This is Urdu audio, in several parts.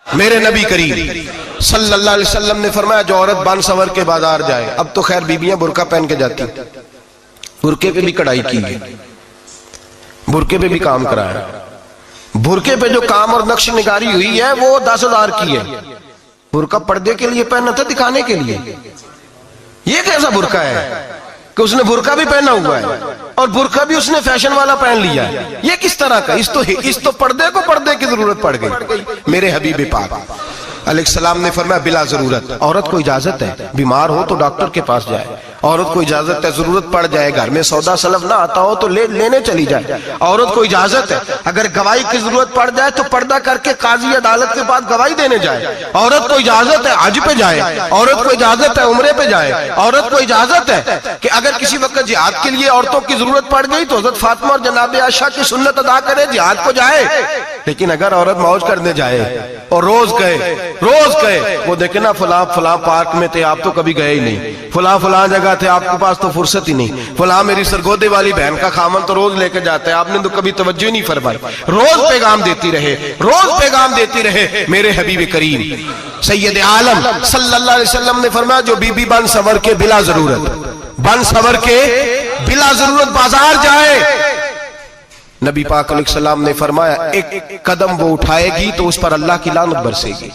میرے نبی کریم صلی اللہ علیہ وسلم نے فرمایا جو عورت بن سور کے بازار جائے، اب تو خیر بیویاں برقع پہن کے جاتی، برقعے پہ بھی کڑھائی کی ہے، برقعے پہ بھی کام کرایا، برقعے پہ جو کام اور نقش نگاری ہوئی ہے وہ 10,000 کی ہے۔ برقع پردے کے لیے پہنا تھا، دکھانے کے لیے؟ یہ کیسا برقع ہے کہ اس نے برقع بھی پہنا ہوا ہے اور برقع بھی اس نے فیشن والا پہن لیا ہے؟ یہ کس طرح کا؟ اس تو پردے کو پردے کی ضرورت پڑ گئی۔ میرے حبیب پاک علیہ السلام نے فرمایا بلا ضرورت، عورت کو اجازت ہے بیمار ہو تو ڈاکٹر کے پاس جائے، عورت کو اجازت ہے ضرورت پڑ جائے گھر میں سودا سلف نہ آتا ہو تو لینے چلی جائے، عورت کو اجازت ہے اگر گواہی کی ضرورت پڑ جائے تو پردہ کر کے قاضی عدالت کے پاس گواہی دینے جائے، عورت کو اجازت ہے حج پہ جائے، عورت کو اجازت ہے عمرے پہ جائے، عورت کو اجازت ہے کہ اگر کسی وقت جہاد کے لیے عورتوں کی ضرورت پڑ گئی تو حضرت فاطمہ اور جناب عائشہ کی سنت ادا کرے، جہاد کو جائے۔ لیکن اگر عورت موج کرنے جائے اور روز گئے وہ دیکھیں نا فلاں پارک میں تھے آپ تو کبھی گئے ہی نہیں، فلاں جگہ تھے آپ کے پاس تو فرصت ہی نہیں، فلاں میری سرگودے والی بہن کا خامن تو روز لے کے جاتا ہے آپ نے تو کبھی توجہ ہی نہیں فرمائی۔ روز پیغام دیتی رہے میرے حبیب کریم سید عالم صلی اللہ علیہ وسلم نے فرمایا جو بی بی بن سور کے بلا ضرورت بازار جائے، نبی پاک علیہ السلام نے فرمایا ایک قدم وہ اٹھائے گی تو اس پر اللہ کی لعنت برسے گی،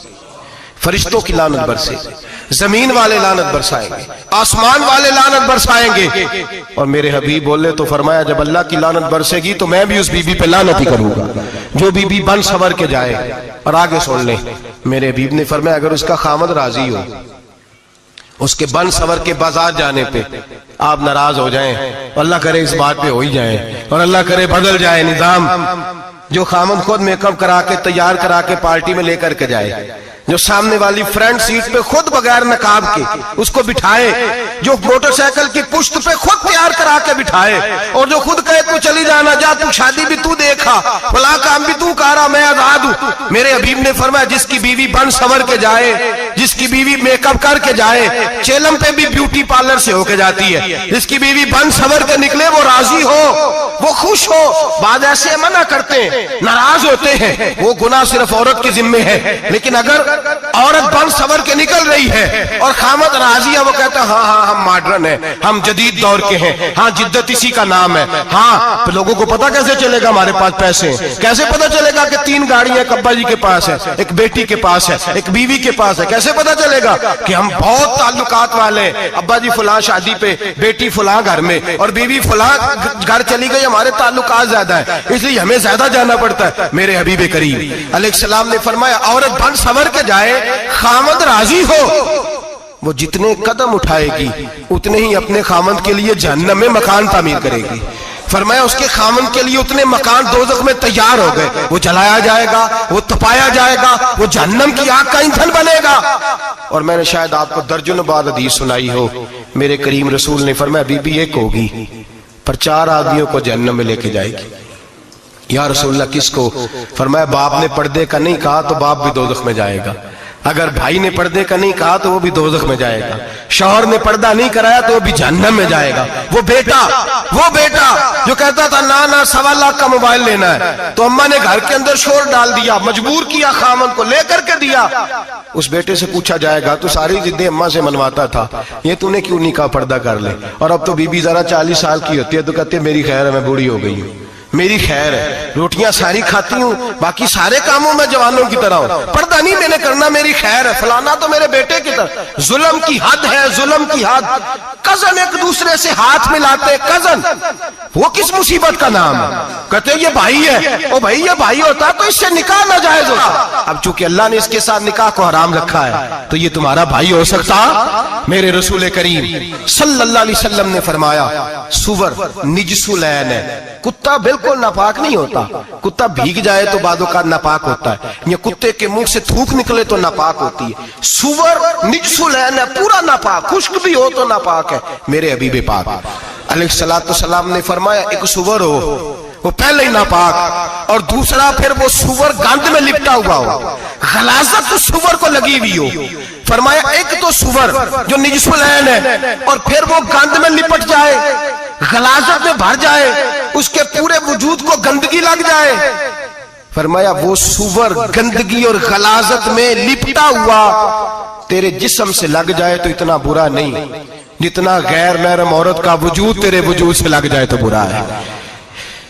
فرشتوں کی لعنت برسے گی، زمین والے لعنت برسائیں گے، آسمان والے لعنت برسائیں گے۔ اور میرے حبیب بولے تو فرمایا جب اللہ کی لعنت برسے گی تو میں بھی اس بی بی پہ لعنت ہی کروں گا جو بی بی بن سور کے جائے۔ اور آگے سن لیں میرے حبیب نے فرمایا اگر اس کا خامد راضی ہو اس کے بن سور کے بازار جانے پہ، آپ ناراض ہو جائیں، اللہ کرے اس بات پہ ہو ہی جائیں اور اللہ کرے بدل جائے نظام، جو خامد خود میک اپ کرا کے تیار کرا کے پارٹی میں لے کر کے جائے، جو سامنے والی فرنٹ سیٹ پہ خود بغیر نقاب کے اس کو بٹھائے، جو موٹر سائیکل کی پشت پہ خود تیار کرا کے بٹھائے اور جو خود کہے تو چلی جانا جا تو شادی بھی تو دیکھا فلاں کام بھی تو کرا میں آزاد ہوں۔ میرے حبیب نے فرمایا جس کی بیوی بن سور کے جائے، جس کی بیوی میک اپ کر کے جائے، چیلم پہ بھی بیوٹی پارلر سے ہو کے جاتی ہے، جس کی بیوی بن سور کے نکلے وہ راضی ہو، وہ خوش ہو۔ بعض ایسے منع کرتے ہیں، ناراض ہوتے ہیں، وہ گناہ صرف عورت کے ذمے ہے، لیکن اگر عورت بن سور کے نکل رہی ہے اور خامد راضی ہے، وہ کہتا ہے ہاں ہم ماڈرن ہیں، ہم جدید دور کے ہیں، ہاں جدت اسی کا نام ہے، ہاں لوگوں کو پتا کیسے چلے گا ہمارے پاس پیسے ہیں، کیسے پتا چلے گا کہ 3 گاڑیاں ایک ابا جی کے پاس ہے، ایک بیٹی کے پاس ہے، ایک بیوی کے پاس ہے، کیسے پتا چلے گا کہ ہم بہت تعلقات والے ہیں، ابا جی فلاں شادی پہ، بیٹی فلاں گھر میں اور بیوی فلاں گھر چلی گئی، ہمارے تعلقات زیادہ ہیں اس لیے ہمیں زیادہ جانا پڑتا ہے۔ میرے حبیب کریم علیہ السلام نے فرمایا عورت بن سور کے جائے، خامد راضی ہو، وہ جتنے قدم اٹھائے گی اتنے ہی اپنے خامد کے لیے جہنم میں مکان تعمیر کرے گی۔ فرمایا اس کے خامد کے لیے اتنے مکان دوزخ میں تیار ہو گئے، وہ جلایا جائے گا، وہ تپایا جائے گا، وہ جہنم کی آگ کا ایندھن بنے گا۔ اور میں نے شاید آپ کو درجنوں بعد حدیث سنائی ہو، میرے کریم رسول نے فرمایا بی بی ایک ہوگی پر 4 آدمیوں کو جہنم میں لے کے جائے گی۔ یا رسول اللہ کس کو؟ فرمایا باپ نے پردے کا نہیں کہا تو باپ بھی دوزخ میں جائے گا، اگر بھائی نے پردے کا نہیں کہا تو وہ بھی دوزخ میں جائے گا، شوہر نے پردہ نہیں کرایا تو وہ بھی جہنم میں جائے گا۔ وہ بیٹا جو کہتا تھا نا 1.25 لاکھ کا موبائل لینا ہے تو اماں نے گھر کے اندر شور ڈال دیا، مجبور کیا خامن کو لے کر کے دیا، اس بیٹے سے پوچھا جائے گا تو ساری ضدیں اماں سے منواتا تھا، یہ تو نے کیوں نہیں کہا پردہ کر لے؟ اور اب تو بی بی ذرا 40 سال کی ہوتی ہے تو کہتے میری خیر ہے میں بوڑھی ہو گئی ہوں، میری خیر ہے، روٹیاں ساری کھاتی ہوں باقی سارے کاموں میں جوانوں کی طرح ہوں، پردہ نہیں میں نے کرنا، میری خیر ہے، فلانا تو میرے بیٹے کی طرح۔ ظلم کی حد ہے، ظلم کی حد۔ کزن ایک دوسرے سے ہاتھ ملاتے، کزن وہ کس مصیبت کا نام ہے؟ کہتے یہ بھائی ہے، او بھائی یہ بھائی ہوتا تو اس سے نکاح ناجائز ہوتا، اب چونکہ اللہ نے اس کے ساتھ نکاح کو حرام رکھا ہے تو یہ تمہارا بھائی ہو سکتا؟ میرے رسول کریم صلی اللہ علیہ وسلم نے فرمایا سور نجس العین ہے، کتا بالکل ناپاک نہیں ہوتا، کتا بھیگ جائے تو بعد اوقات ناپاک ہوتا ہے، یا کتے کے منہ سے تھوک نکلے تو ناپاک ہوتی ہے، سور نجس العین ہے، پورا ناپاک، خشک بھی ہو تو ناپاک ہے۔ میرے حبیب پاک علیہ السلام نے فرمایا ایک سور ہو وہ پہلے ہی ناپاک، اور دوسرا پھر وہ سور گند میں لپٹا ہوا ہو، غلاظت تو سور کو لگی ہوئی ہو۔ فرمایا ایک تو سور جو نجس العین ہے اور پھر وہ گند میں لپٹ جائے، غلاظت میں بھر جائے، اس کے پورے وجود کو گندگی لگ جائے، فرمایا وہ سور گندگی اور غلاظت میں لپٹا ہوا تیرے جسم سے لگ جائے تو اتنا برا نہیں جتنا غیر محرم عورت کا وجود تیرے وجود سے لگ جائے تو برا ہے.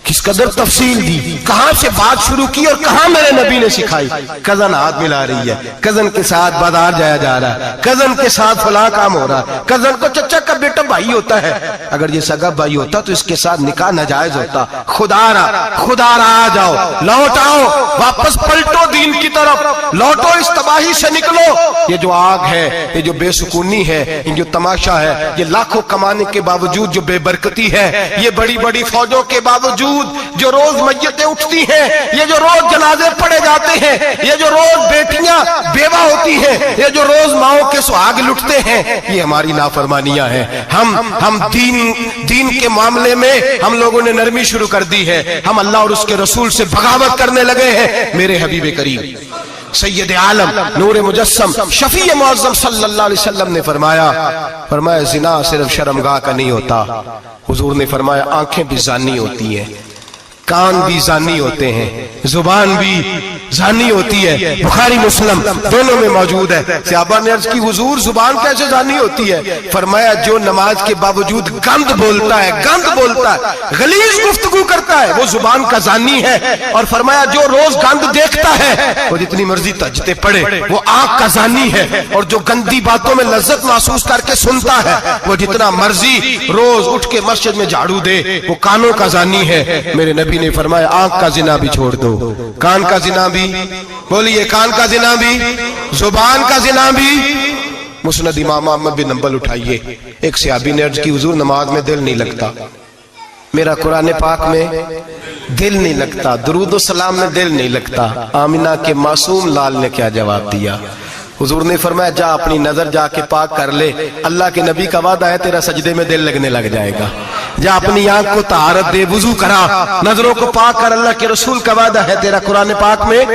کس قدر تفصیل دی, کہاں سے بات شروع کی اور کہاں میرے نبی نے سکھائی. کزن ہاتھ ملا رہی ہے, کزن کے ساتھ بازار جایا جا رہا ہے, کزن کے ساتھ فلاں کام ہو رہا ہے, کزن کو چچا کا بیٹا بھائی ہوتا ہے. اگر یہ سگا بھائی ہوتا تو اس کے ساتھ نکاح ناجائز ہوتا. خدا را آ جاؤ, لوٹ آؤ, واپس پلٹو دین کی طرف, لوٹو اس تباہی سے نکلو. یہ جو آگ ہے, یہ جو بے سکونی ہے, یہ جو تماشا ہے, یہ لاکھوں کمانے کے باوجود جو بے برکتی ہے, یہ بڑی بڑی فوجوں کے باوجود جو روز میتیں اٹھتی ہیں, یہ جو روز جنازے پڑے جاتے ہیں, یہ جو روز بیٹیاں بیوہ ہوتی ہیں, یہ جو روز ماؤں کے سہاگ لٹتے ہیں, یہ ہماری نافرمانیاں ہیں. ہم دین کے معاملے میں ہم لوگوں نے نرمی شروع کر دی ہے. ہم اللہ اور اس کے رسول سے بغاوت کرنے لگے ہیں. میرے حبیب کریم سید عالم نور مجسم شفیع معظم صلی اللہ علیہ وسلم نے فرمایا زنا صرف شرمگاہ کا نہیں ہوتا. حضور نے فرمایا آنکھیں بھی زانی ہوتی ہیں, کان بھی زانی ہوتے ہیں, زبان بھی زانی ہوتی ہے. بخاری مسلم دونوں میں موجود ہے. صحابہ نے عرض کی حضور زبان کیسے زانی ہوتی ہے؟ فرمایا جو نماز کے باوجود گند بولتا ہے, غلیظ گفتگو کرتا ہے, وہ زبان کا زانی ہے. اور فرمایا جو روز گند دیکھتا ہے, وہ جتنی مرضی تہجدیں پڑھے, وہ آنکھ کا زانی ہے. اور جو گندی باتوں میں لذت محسوس کر کے سنتا ہے, وہ جتنا مرضی روز اٹھ کے مسجد میں جھاڑو دے, وہ کانوں کا زانی ہے. میرے نبی نے فرمایا آنکھ کا زنا بھی چھوڑ دو, کان کا زنا بھی, بولیے کان کا زنا بھی, زبان کا زنا بھی. مسند امام احمد بن حنبل اٹھائیے. ایک صحابی نے عرض کی حضور نماز میں دل نہیں لگتا, میرا قرآن پاک میں دل نہیں لگتا, درود و سلام میں دل نہیں لگتا. آمنہ کے معصوم لال نے کیا جواب دیا؟ حضور نے فرمایا جا اپنی نظر جا کے پاک کر لے, اللہ کے نبی کا وعدہ ہے تیرا سجدے میں دل لگنے لگ جائے گا. جا اپنی آنکھ کو طہارت دے, وضو کرا, نظروں کو پاک کر, اللہ کے رسول کا وعدہ ہے تیرا قرآن پاک میں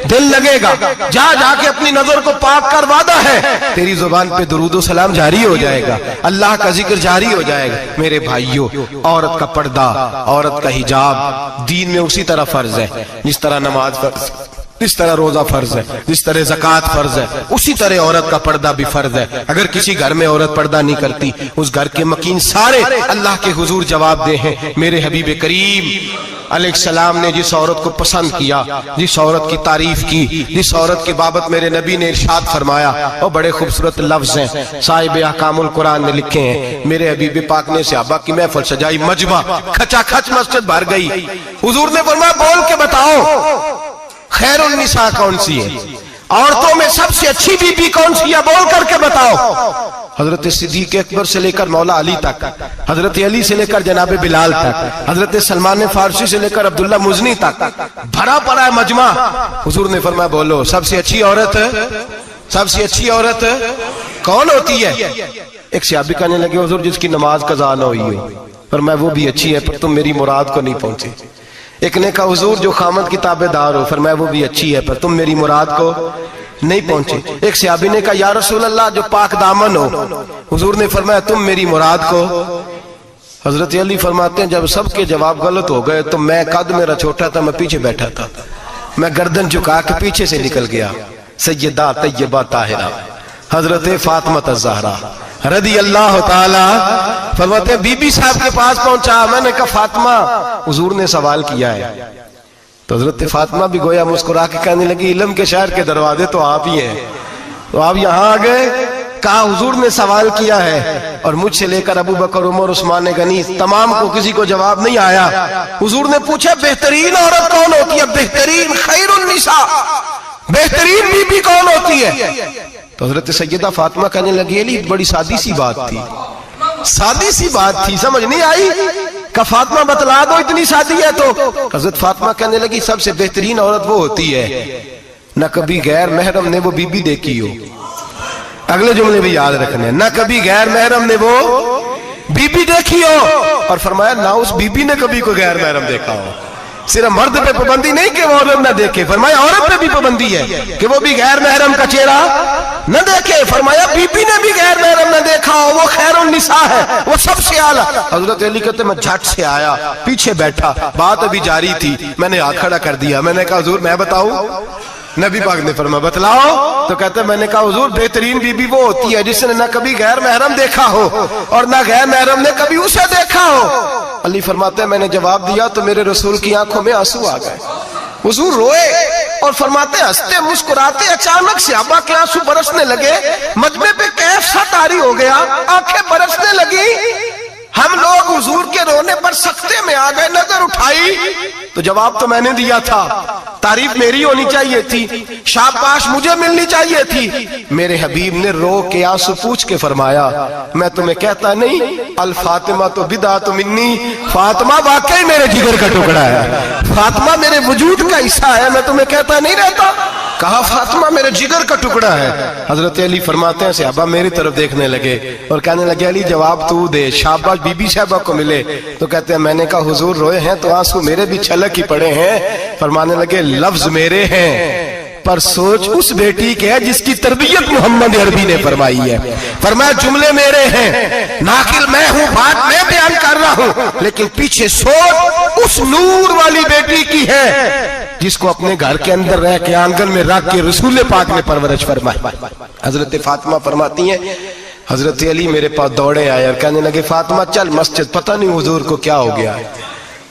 دل لگے گا. جا کے اپنی نظر کو پاک کر, وعدہ ہے تیری زبان پہ درود و سلام جاری ہو جائے گا, اللہ کا ذکر جاری ہو جائے گا. میرے بھائیوں, عورت کا پردہ, عورت کا حجاب دین میں اسی طرح فرض ہے جس طرح نماز فرض, جس طرح روزہ فرض ہے, جس طرح زکوٰۃ فرض ہے, اسی طرح عورت کا پردہ بھی فرض ہے. اگر کسی گھر میں عورت پردہ نہیں کرتی, اس گھر کے مکین سارے اللہ کے حضور جواب دے ہیں. میرے حبیب کریم علیہ السلام نے جس عورت کو پسند کیا, جس عورت کی تعریف کی, جس عورت کی بابت میرے نبی نے ارشاد فرمایا, وہ بڑے خوبصورت لفظ ہیں, صاحب احکام القرآن نے لکھے ہیں. میرے حبیب پاک نے صحابہ کی محفل سجائی, مجمع کھچا کھچ مسجد بھر گئی. حضور نے فرمایا بول کے بتاؤ خیر النساء کون سی ہے, عورتوں میں سب سے اچھی بی بی کون سی ہے, بول کر کے بتاؤ. حضرت صدیق اکبر سے لے کر مولا علی تک, حضرت علی سے لے کر جناب بلال تک, حضرت سلمان فارسی سے لے کر عبداللہ مزنی تک بھرا پڑا ہے مجمع. حضور نے فرمایا بولو سب سے اچھی عورت کون ہوتی ہے؟ ایک صحابی کہنے لگے حضور جس کی نماز قضا نہ ہوئی ہو. فرمایا وہ بھی اچھی ہے پر تم میری مراد کو نہیں پہنچے. ایک نے کہا حضور جو خامد کی تابعدار ہو. فرمایا وہ بھی اچھی ہے پر تم میری مراد کو نہیں پہنچے. ایک صحابی نے کہا یا رسول اللہ جو پاک دامن ہو. حضور نے فرمایا تم میری مراد کو. حضرت علی فرماتے ہیں جب سب کے جواب غلط ہو گئے تو میں, قد میرا چھوٹا تھا, میں پیچھے بیٹھا تھا, میں گردن جھکا کے پیچھے سے نکل گیا. سیدہ طیبہ طاہرہ حضرت فاطمہ الزہرا رضی اللہ تعالی فرماتے ہیں بی بی صاحب کے پاس پہنچا. میں نے کہا فاطمہ حضور نے سوال کیا ہے. تو حضرت فاطمہ بھی گویا مسکرا کے کہنے لگی علم کے شہر کے دروازے تو آپ ہی ہیں, تو آپ یہاں آ گئے. کہا حضور نے سوال کیا ہے اور مجھ سے لے کر ابو بکر عمر عثمان غنی تمام کو کسی کو جواب نہیں آیا. حضور نے پوچھا بہترین عورت کون ہوتی ہے, بہترین خیر النساء, بہترین بی بی کون ہوتی ہے؟ تو حضرت سیدہ فاطمہ کہنے لگی علی بڑی سادی سی بات تھی, سادی سی بات تھی, سمجھ نہیں آئی. کہ فاطمہ بتلا دو اتنی سادی ہے. تو حضرت فاطمہ کہنے لگی سب سے بہترین عورت وہ ہوتی ہے نہ کبھی غیر محرم نے وہ بی بی دیکھی ہو. اگلے جملے بھی یاد رکھنے, نہ کبھی غیر محرم نے وہ بی بی دیکھی ہو, اور فرمایا نہ اس بی بی نے کبھی کوئی غیر محرم دیکھا ہو. صرف مرد پہ پابندی نہیں کہ وہ عورت نہ دیکھے، فرمایا عورت پہ بھی پابندی ہے کہ وہ بھی غیر محرم کا چہرہ نہ دیکھے، فرمایا بی بی نے بھی غیر محرم نہ دیکھا ہو، وہ خیر النساء ہے، وہ سب سے اعلیٰ۔ حضرت علی کہتے میں جھٹ سے آیا، پیچھے بیٹھا، بات ابھی جاری تھی، میں نے ہاتھ کھڑا کر دیا، میں نے کہا حضور میں بتاؤں؟ نبی پاک نے فرمایا بتلاؤ، تو کہتے میں نے کہا حضور بہترین بی بی وہ ہوتی ہے جس نے نہ کبھی غیر محرم دیکھا ہو اور نہ غیر محرم نے کبھی اسے دیکھا ہو۔ علی فرماتے ہیں میں نے جواب دیا تو میرے رسول کی آنکھوں میں آنسو آ گئے، حضور روئے اور فرماتے ہنستے مسکراتے اچانک صحابہ کے آنسو برسنے لگے، مجمع پہ کیف سا طاری ہو گیا، آنکھیں برسنے لگی، ہم لوگ حضور کے رونے پر سکتے میں آ گئے، نظر اٹھائی تو جواب تو میں نے دیا تھا، تعریف میری ہونی چاہیے تھی، شاباش مجھے ملنی چاہیے تھی۔ میرے حبیب نے رو کے آنسو پوچھ کے فرمایا میں تمہیں کہتا نہیں الفاطمہ تو بدعت منی، فاطمہ واقعی میرے جگر کا ٹکڑا ہے، فاطمہ میرے وجود کا حصہ ہے، میں تمہیں کہتا نہیں رہتا؟ کہا فاطمہ میرے جگر کا ٹکڑا ہے۔ حضرت علی فرماتے ہیں صحابہ میری طرف دیکھنے لگے اور کہنے لگے علی جواب تو دے، شاباش بی بی صاحبہ کو ملے۔ تو کہتے ہیں میں نے کہا حضور روئے ہیں تو آنسو میرے بھی چھلک ہی پڑے ہیں۔ فرمانے لگے لفظ میرے ہیں پر سوچ اس بیٹی کے ہے جس کی تربیت محمد عربی نے فرمائی ہے۔ فرمایا جملے میرے ہیں، ناقل میں ہوں، بات میں بیان کر رہا ہوں، لیکن پیچھے سوچ اس نور والی بیٹی کی ہے جس کو اپنے گھر کے اندر رہ کے آنگن میں رکھ کے رسول پاک نے پرورش فرمائی۔ حضرت فاطمہ فرماتی ہیں حضرت علی میرے پاس دوڑے آئے اور کہنے لگے فاطمہ چل مسجد، پتہ نہیں حضور کو کیا ہو گیا ہے،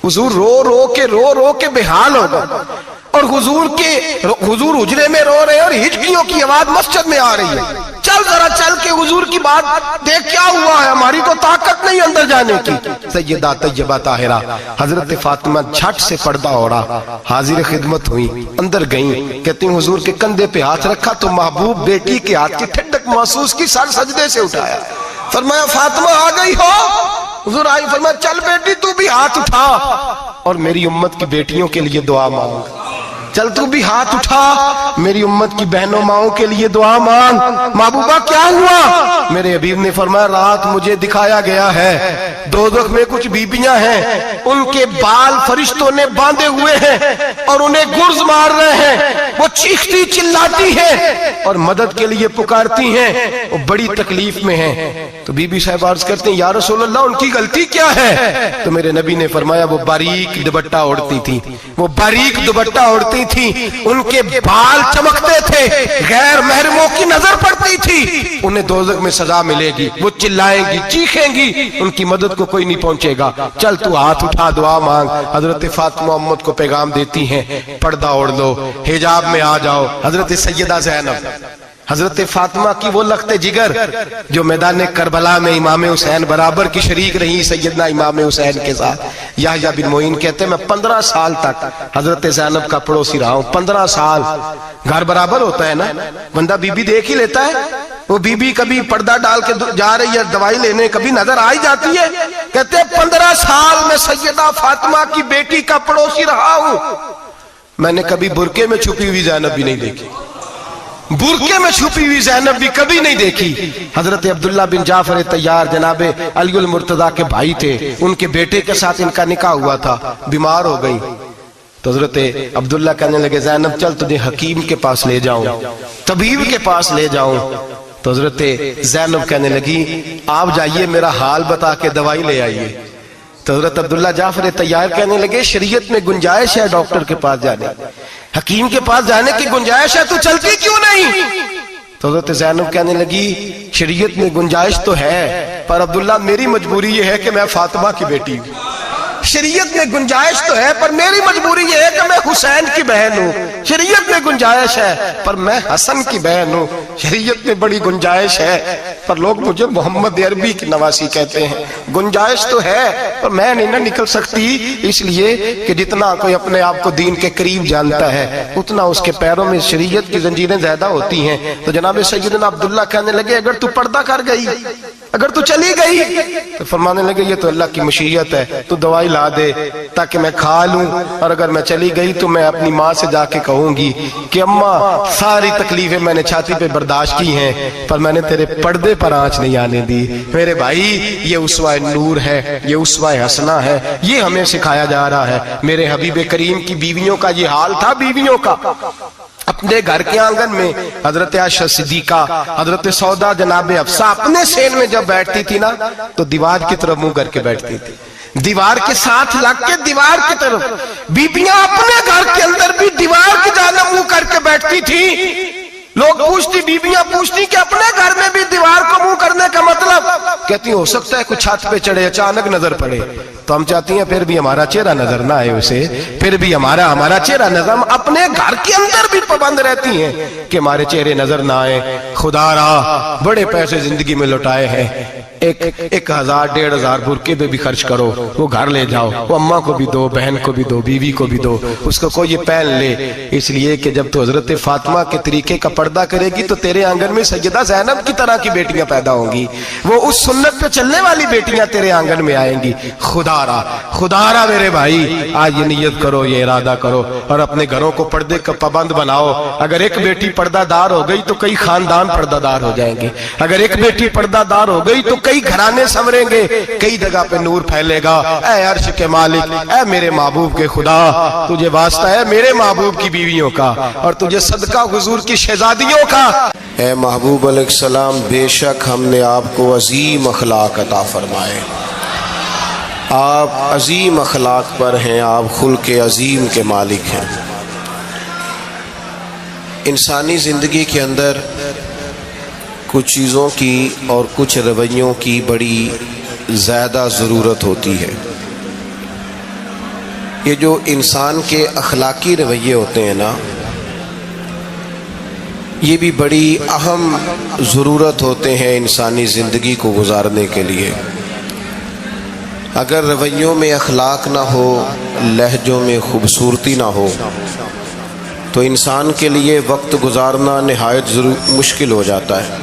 حضور رو رو کے بحال ہو گئے اور حضور حجرے میں رو رہے اور ہچکیوں کی آواز مسجد میں آ رہی ہے، چل ذرا چل کے حضور کی بات دیکھ کیا ہوا ہے، ہماری تو طاقت نہیں اندر جانے کی۔ سیدہ طیبہ طاہرہ حضرت فاطمہ جھٹ سے پردہ اوڑا، حاضر خدمت ہوئی، اندر گئیں، کہتی ہیں حضور کے کندھے پہ ہاتھ رکھا تو محبوب بیٹی کے ہاتھ کی ٹھنڈک محسوس کی، سر سجدے سے اٹھایا، فرمایا فاطمہ آ گئی ہو؟ حضور آئی، فرمایا چل بیٹی تو بھی ہاتھ اٹھا اور میری امت کی بیٹیوں کے لیے دعا مانگ، چل تو بھی ہاتھ اٹھا میری امت کی بہنوں ماؤں کے لیے دعا مانگ۔ محبوبہ کیا ہوا؟ میرے حبیب نے فرمایا رات مجھے دکھایا گیا ہے دوزخ میں کچھ بیبیاں ہیں، ان کے بال فرشتوں نے باندھے ہوئے ہیں اور انہیں گرز مار رہے ہیں، وہ چیختی چلاتی ہیں اور مدد کے لیے پکارتی ہیں، وہ بڑی تکلیف میں ہیں۔ تو بی بی صاحب عرض کرتے ہیں یا رسول اللہ ان کی غلطی کیا ہے؟ تو میرے نبی نے فرمایا وہ باریک دوپٹہ اوڑھتی تھی، وہ باریک دوپٹہ اوڑھتی تھی، ان کے بال چمکتے تھے، غیر محرموں کی نظر پڑتی تھی، انہیں دوزخ میں سزا ملے گی، وہ چلائیں گی چیخیں گی، ان کی مدد کو کوئی نہیں پہنچے گا، چل تو ہاتھ اٹھا دعا مانگ۔ حضرت فاطمہ امت کو پیغام دیتی ہیں پردہ اوڑھ لو، حجاب میں آ جاؤ۔ حضرت سیدہ زینب حضرت فاطمہ کی وہ لخت جگر جو میدان کربلا میں امام حسین برابر کی شریک رہی سیدنا امام حسین کے ساتھ۔ یحییٰ بن معین کہتے ہیں میں 15 سال تک حضرت زینب کا پڑوسی رہا ہوں، 15 سال، گھر برابر ہوتا ہے نا، بندہ بی بی دیکھ ہی لیتا ہے، وہ بی بی کبھی پردہ ڈال کے جا رہی ہے دوائی لینے، کبھی نظر آئی جاتی ہے۔ کہتے ہیں 15 سال میں سیدہ فاطمہ کی بیٹی کا پڑوسی رہا ہوں، میں نے کبھی برقعے میں چھپی ہوئی زینب بھی نہیں دیکھی، برقعے میں چھپی ہوئی زینب بھی کبھی نہیں دیکھی۔ حضرت عبداللہ بن جعفر طیار جناب علی المرتضیٰ کے بھائی تھے، ان کے بیٹے کے ساتھ ان کا نکاح ہوا تھا، بیمار ہو گئی تو حضرت عبداللہ کہنے لگے زینب چل تجھے حکیم کے پاس لے جاؤں، طبیب کے پاس لے جاؤں۔ تو حضرت زینب کہنے لگی آپ جائیے میرا حال بتا کے دوائی لے آئیے۔ تو حضرت عبداللہ جعفر طیار کہنے لگے شریعت میں گنجائش ہے ڈاکٹر کے پاس جانے، حکیم کے پاس جانے کی گنجائش ہے، تو چلتی کیوں نہیں؟ تو حضرت زینب کہنے لگی شریعت میں گنجائش تو ہے پر عبداللہ میری مجبوری یہ ہے کہ میں فاطمہ کی بیٹی ہوں، شریعت میں گنجائش تو ہے پر میری مجبوری یہ ہے کہ میں حسین کی بہن ہوں، شریعت میں گنجائش ہے پر میں حسن کی بہن ہوں، شریعت میں بڑی گنجائش ہے پر لوگ مجھے محمد عربی کی نواسی کہتے ہیں، گنجائش تو ہے پر میں نہیں نہ نکل سکتی، اس لیے کہ جتنا کوئی اپنے آپ کو دین کے قریب جانتا ہے اتنا اس کے پیروں میں شریعت کی زنجیریں زیادہ ہوتی ہیں۔ تو جناب سیدنا عبداللہ کہنے لگے اگر تو پردہ کر گئی اگر تو چلی گئی تو فرمانے لگے یہ تو اللہ کی مشیت ہے، تو دوائی لا دے تاکہ میں کھا لوں، اور اگر میں چلی گئی تو میں اپنی ماں سے جا کے کہوں گی کہ اماں ساری تکلیفیں میں نے چھاتی پہ برداشت کی ہیں، پر میں نے تیرے پردے پر آنچ نہیں آنے دی۔ میرے بھائی یہ اسوہ نور ہے، یہ اسوہ حسنہ ہے، یہ ہمیں سکھایا جا رہا ہے۔ میرے حبیب کریم کی بیویوں کا یہ حال تھا، بیویوں کا اپنے گھر کے آنگن میں حضرت عائشہ صدیقہ، حضرت سودا جناب حفصہ اپنے سین میں جب بیٹھتی تھی نا تو دیوار کی طرف منہ کر کے بیٹھتی تھی، دیوار کے ساتھ لگ کے دیوار کی طرف۔ بیبیاں اپنے گھر کے اندر بھی دیوار کی جانب منہ کر کے بیٹھتی تھی۔ لوگ پوچھتی، بیبیاں پوچھتی کہ اپنے گھر میں بھی دیوار کو منہ کرنے کا مطلب؟ کہتی ہو سکتا ہے کچھ چھت پہ چڑھے اچانک نظر پڑے، تو ہم چاہتی ہیں پھر بھی ہمارا چہرہ نظر نہ آئے اسے، پھر بھی ہمارا چہرہ نظر، ہم اپنے گھر کے اندر بھی پابند رہتی ہیں کہ ہمارے چہرے نظر نہ آئے۔ خدا را بڑے پیسے زندگی میں لوٹائے ہیں، 1000 1500 برقعے پہ بھی خرچ کرو، وہ گھر لے جاؤ، وہ اماں کو بھی دو، بہن کو بھی دو، بیوی کو بھی دو، اس کو کوئی پہن لے، اس لیے کہ جب تو حضرت فاطمہ کے طریقے کا پردہ کرے گی تو تیرے آنگن میں سیدہ زینب کی طرح کی بیٹیاں پیدا ہوں گی، وہ اس سنت پہ چلنے والی بیٹیاں تیرے آنگن میں آئیں گی۔ خدا را میرے بھائی آج یہ نیت کرو، یہ ارادہ کرو، اور اپنے گھروں کو پردے کا پابند بناؤ۔ اگر ایک بیٹی پردہ دار ہو گئی تو کئی خاندان پردہ دار ہو جائیں گے، اگر ایک بیٹی پردہ دار ہو گئی تو کئی گھرانے سنوریں گے، کئی جگہ پہ نور پھیلے گا۔ اے عرش کے مالک، اے میرے محبوب کے خدا، تجھے واسطہ ہے میرے محبوب کی بیویوں کا، اور تجھے صدقہ حضور کی شہزادیوں کا۔ اے محبوب علیہ السلام، بے شک ہم نے آپ کو عظیم اخلاق عطا فرمائے، آپ عظیم اخلاق پر ہیں، آپ خلق عظیم کے مالک ہیں۔ انسانی زندگی کے اندر کچھ چیزوں کی اور کچھ رویوں کی بڑی زیادہ ضرورت ہوتی ہے۔ یہ جو انسان کے اخلاقی رویے ہوتے ہیں نا، یہ بھی بڑی اہم ضرورت ہوتے ہیں انسانی زندگی کو گزارنے کے لیے۔ اگر رویوں میں اخلاق نہ ہو، لہجوں میں خوبصورتی نہ ہو، تو انسان کے لیے وقت گزارنا نہایت مشکل ہو جاتا ہے۔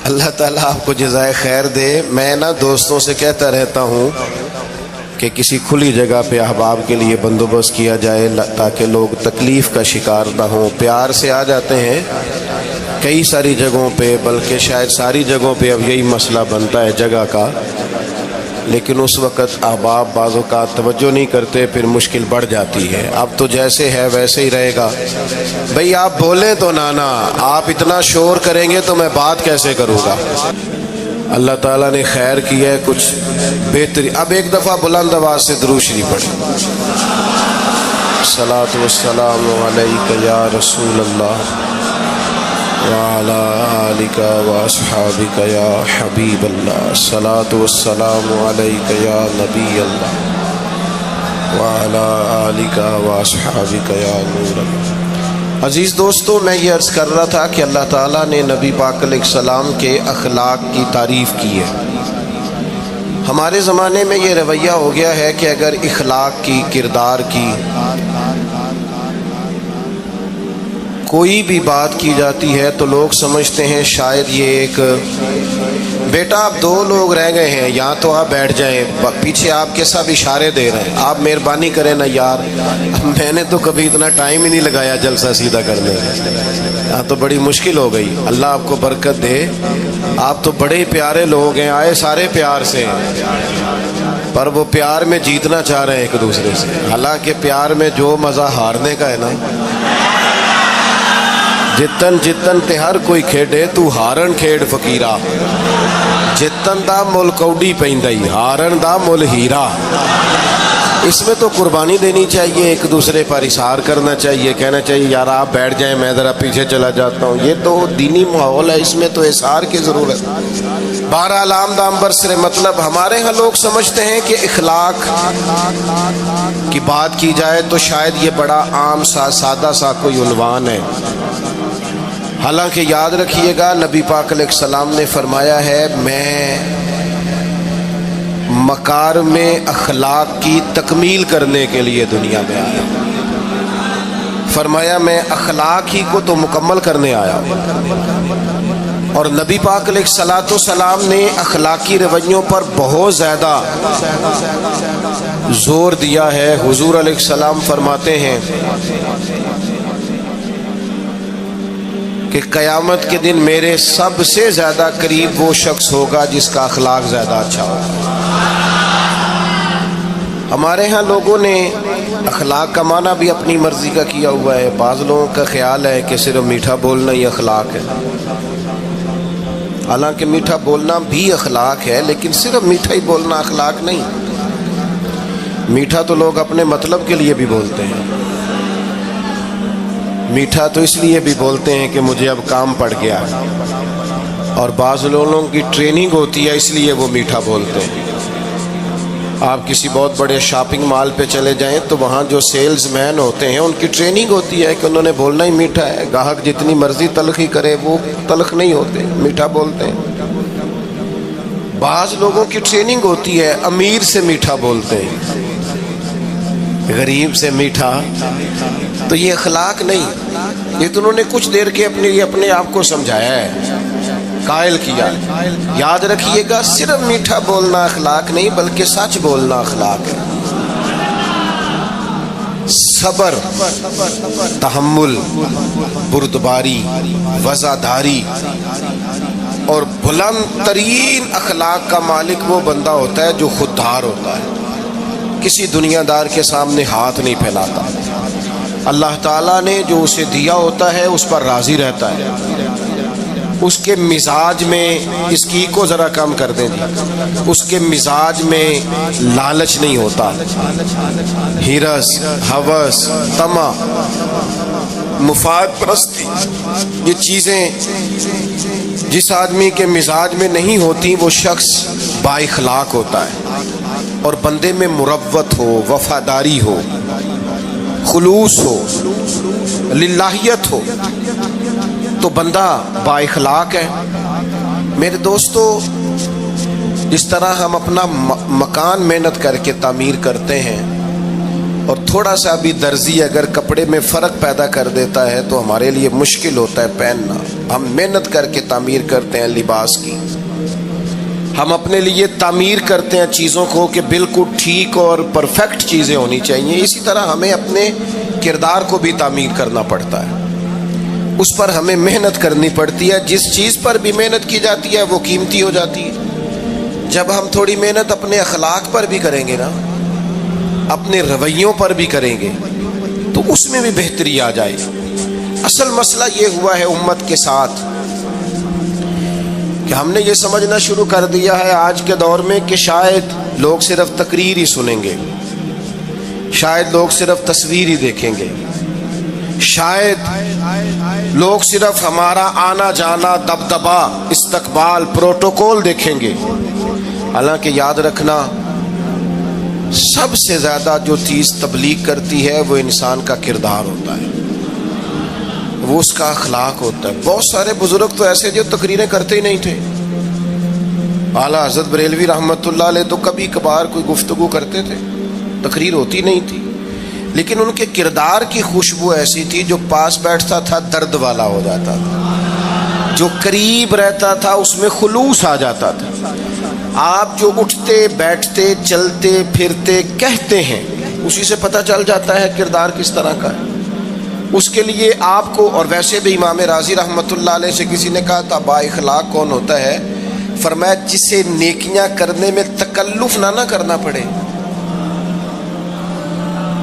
اللہ تعالیٰ آپ کو جزائے خیر دے۔ میں نا دوستوں سے کہتا رہتا ہوں کہ کسی کھلی جگہ پہ احباب کے لیے بندوبست کیا جائے تاکہ لوگ تکلیف کا شکار نہ ہوں۔ پیار سے آ جاتے ہیں کئی ساری جگہوں پہ، بلکہ شاید ساری جگہوں پہ اب یہی مسئلہ بنتا ہے جگہ کا، لیکن اس وقت احباب بعض اوقات توجہ نہیں کرتے، پھر مشکل بڑھ جاتی ہے۔ اب تو جیسے ہے ویسے ہی رہے گا۔ بھئی آپ بولیں تو نانا، آپ اتنا شور کریں گے تو میں بات کیسے کروں گا؟ اللہ تعالیٰ نے خیر کیا ہے، کچھ بہتری۔ اب ایک دفعہ بلند آواز سے درود شریف پڑھیں۔ الصلاۃ والسلام علیک یا رسول اللہ وعلی آلک واصحابک یا حبیب اللہ، الصلاۃ والسلام علیک یا نبی اللہ وعلی آلک واصحابک یا نور اللہ۔ عزیز دوستو، میں یہ عرض کر رہا تھا کہ اللہ تعالیٰ نے نبی پاک علیہ السلام کے اخلاق کی تعریف کی ہے۔ ہمارے زمانے میں یہ رویہ ہو گیا ہے کہ اگر اخلاق کی، کردار کی کوئی بھی بات کی جاتی ہے تو لوگ سمجھتے ہیں شاید یہ ایک بیٹا آپ 2 لوگ رہ گئے ہیں، یہاں تو آپ بیٹھ جائیں، پیچھے آپ کے سب اشارے دے رہے ہیں، آپ مہربانی کریں نا یار، میں نے تو کبھی اتنا ٹائم ہی نہیں لگایا جلسہ سیدھا کرنے، یہاں تو بڑی مشکل ہو گئی۔ اللہ آپ کو برکت دے، آپ تو بڑے پیارے لوگ ہیں، آئے سارے پیار سے، پر وہ پیار میں جیتنا چاہ رہے ہیں ایک دوسرے سے، حالانکہ پیار میں جو مزہ ہارنے کا ہے نا، جتن جتن تے ہر کوئی کھیڈے تو ہارن کھیڈ فقیرا، جتن دا مل کوڈی پیندائی، ہارن دا مل ہیرا۔ اس میں تو قربانی دینی چاہیے، ایک دوسرے پر اظہار کرنا چاہیے، کہنا چاہیے یار آپ بیٹھ جائیں میں ذرا پیچھے چلا جاتا ہوں، یہ تو دینی ماحول ہے، اس میں تو اظہار کی ضرورت۔ بہرحال آمدام برسر مطلب ہمارے ہاں لوگ سمجھتے ہیں کہ اخلاق کی بات کی جائے تو شاید یہ بڑا عام سا سادہ سا کوئی عنوان ہے، حالانکہ یاد رکھیے گا نبی پاک علیہ السلام نے فرمایا ہے میں مکارم اخلاق کی تکمیل کرنے کے لیے دنیا میں آیا۔ فرمایا میں اخلاق ہی کو تو مکمل کرنے آیا ہوں۔ اور نبی پاک علیہ الصلوۃ والسلام نے اخلاقی رویوں پر بہت زیادہ زور دیا ہے۔ حضور علیہ السلام فرماتے ہیں کہ قیامت کے دن میرے سب سے زیادہ قریب وہ شخص ہوگا جس کا اخلاق زیادہ اچھا ہوگا۔ ہمارے ہاں لوگوں نے اخلاق کا معنی بھی اپنی مرضی کا کیا ہوا ہے۔ بعض لوگوں کا خیال ہے کہ صرف میٹھا بولنا ہی اخلاق ہے، حالانکہ میٹھا بولنا بھی اخلاق ہے، لیکن صرف میٹھا ہی بولنا اخلاق نہیں۔ میٹھا تو لوگ اپنے مطلب کے لیے بھی بولتے ہیں، میٹھا تو اس لیے بھی بولتے ہیں کہ مجھے اب کام پڑ گیا، اور بعض لوگوں کی ٹریننگ ہوتی ہے اس لیے وہ میٹھا بولتے ہیں۔ آپ کسی بہت بڑے شاپنگ مال پہ چلے جائیں تو وہاں جو سیلز مین ہوتے ہیں ان کی ٹریننگ ہوتی ہے کہ انہوں نے بولنا ہی میٹھا ہے، گاہک جتنی مرضی تلخی کرے وہ تلخ نہیں ہوتے، میٹھا بولتے ہیں۔ بعض لوگوں کی ٹریننگ ہوتی ہے امیر سے میٹھا بولتے ہیں، غریب سے میٹھا، تو یہ اخلاق نہیں، یہ تو انہوں نے کچھ دیر کے اپنے آپ کو سمجھایا ہے، قائل کیا۔ یاد رکھیے گا صرف میٹھا بولنا اخلاق نہیں بلکہ سچ بولنا اخلاق ہے۔ صبر، تحمل، بردباری، وفاداری اور بلند ترین اخلاق کا مالک وہ بندہ ہوتا ہے جو خوددار ہوتا ہے، کسی دنیا دار کے سامنے ہاتھ نہیں پھیلاتا، اللہ تعالیٰ نے جو اسے دیا ہوتا ہے اس پر راضی رہتا ہے، اس کے مزاج میں، اس کی کو ذرا کم کر دیں جی، اس کے مزاج میں لالچ نہیں ہوتا، ہرس، ہوس، طمع، مفاد پرستی، یہ چیزیں جس آدمی کے مزاج میں نہیں ہوتی وہ شخص با اخلاق ہوتا ہے۔ اور بندے میں مروت ہو، وفاداری ہو، خلوص ہو، للہیت ہو تو بندہ با اخلاق ہے۔ میرے دوستو، جس طرح ہم اپنا مکان محنت کر کے تعمیر کرتے ہیں اور تھوڑا سا بھی درزی اگر کپڑے میں فرق پیدا کر دیتا ہے تو ہمارے لیے مشکل ہوتا ہے پہننا، ہم محنت کر کے تعمیر کرتے ہیں لباس کی، ہم اپنے لیے تعمیر کرتے ہیں چیزوں کو کہ بالکل ٹھیک اور پرفیکٹ چیزیں ہونی چاہیے۔ اسی طرح ہمیں اپنے کردار کو بھی تعمیر کرنا پڑتا ہے، اس پر ہمیں محنت کرنی پڑتی ہے۔ جس چیز پر بھی محنت کی جاتی ہے وہ قیمتی ہو جاتی ہے۔ جب ہم تھوڑی محنت اپنے اخلاق پر بھی کریں گے نا، اپنے رویوں پر بھی کریں گے تو اس میں بھی بہتری آ جائے گی۔ اصل مسئلہ یہ ہوا ہے امت کے ساتھ کہ ہم نے یہ سمجھنا شروع کر دیا ہے آج کے دور میں کہ شاید لوگ صرف تقریر ہی سنیں گے، شاید لوگ صرف تصویر ہی دیکھیں گے، شاید لوگ صرف ہمارا آنا جانا، دبدبا، استقبال، پروٹوکول دیکھیں گے۔ حالانکہ یاد رکھنا، سب سے زیادہ جو چیز تبلیغ کرتی ہے وہ انسان کا کردار ہوتا ہے، وہ اس کا اخلاق ہوتا ہے۔ بہت سارے بزرگ تو ایسے جو تقریریں کرتے ہی نہیں تھے، اعلیٰ حضرت بریلوی رحمۃ اللہ علیہ تو کبھی کبھار کوئی گفتگو کرتے تھے، تقریر ہوتی نہیں تھی، لیکن ان کے کردار کی خوشبو ایسی تھی جو پاس بیٹھتا تھا درد والا ہو جاتا تھا، جو قریب رہتا تھا اس میں خلوص آ جاتا تھا۔ آپ جو اٹھتے بیٹھتے چلتے پھرتے کہتے ہیں اسی سے پتہ چل جاتا ہے کردار کس طرح کا ہے۔ اس کے لیے آپ کو، اور ویسے بھی امام راضی رحمۃ اللہ علیہ سے کسی نے کہا تھا با اخلاق کون ہوتا ہے؟ فرمایا جسے نیکیاں کرنے میں تکلف نہ کرنا پڑے،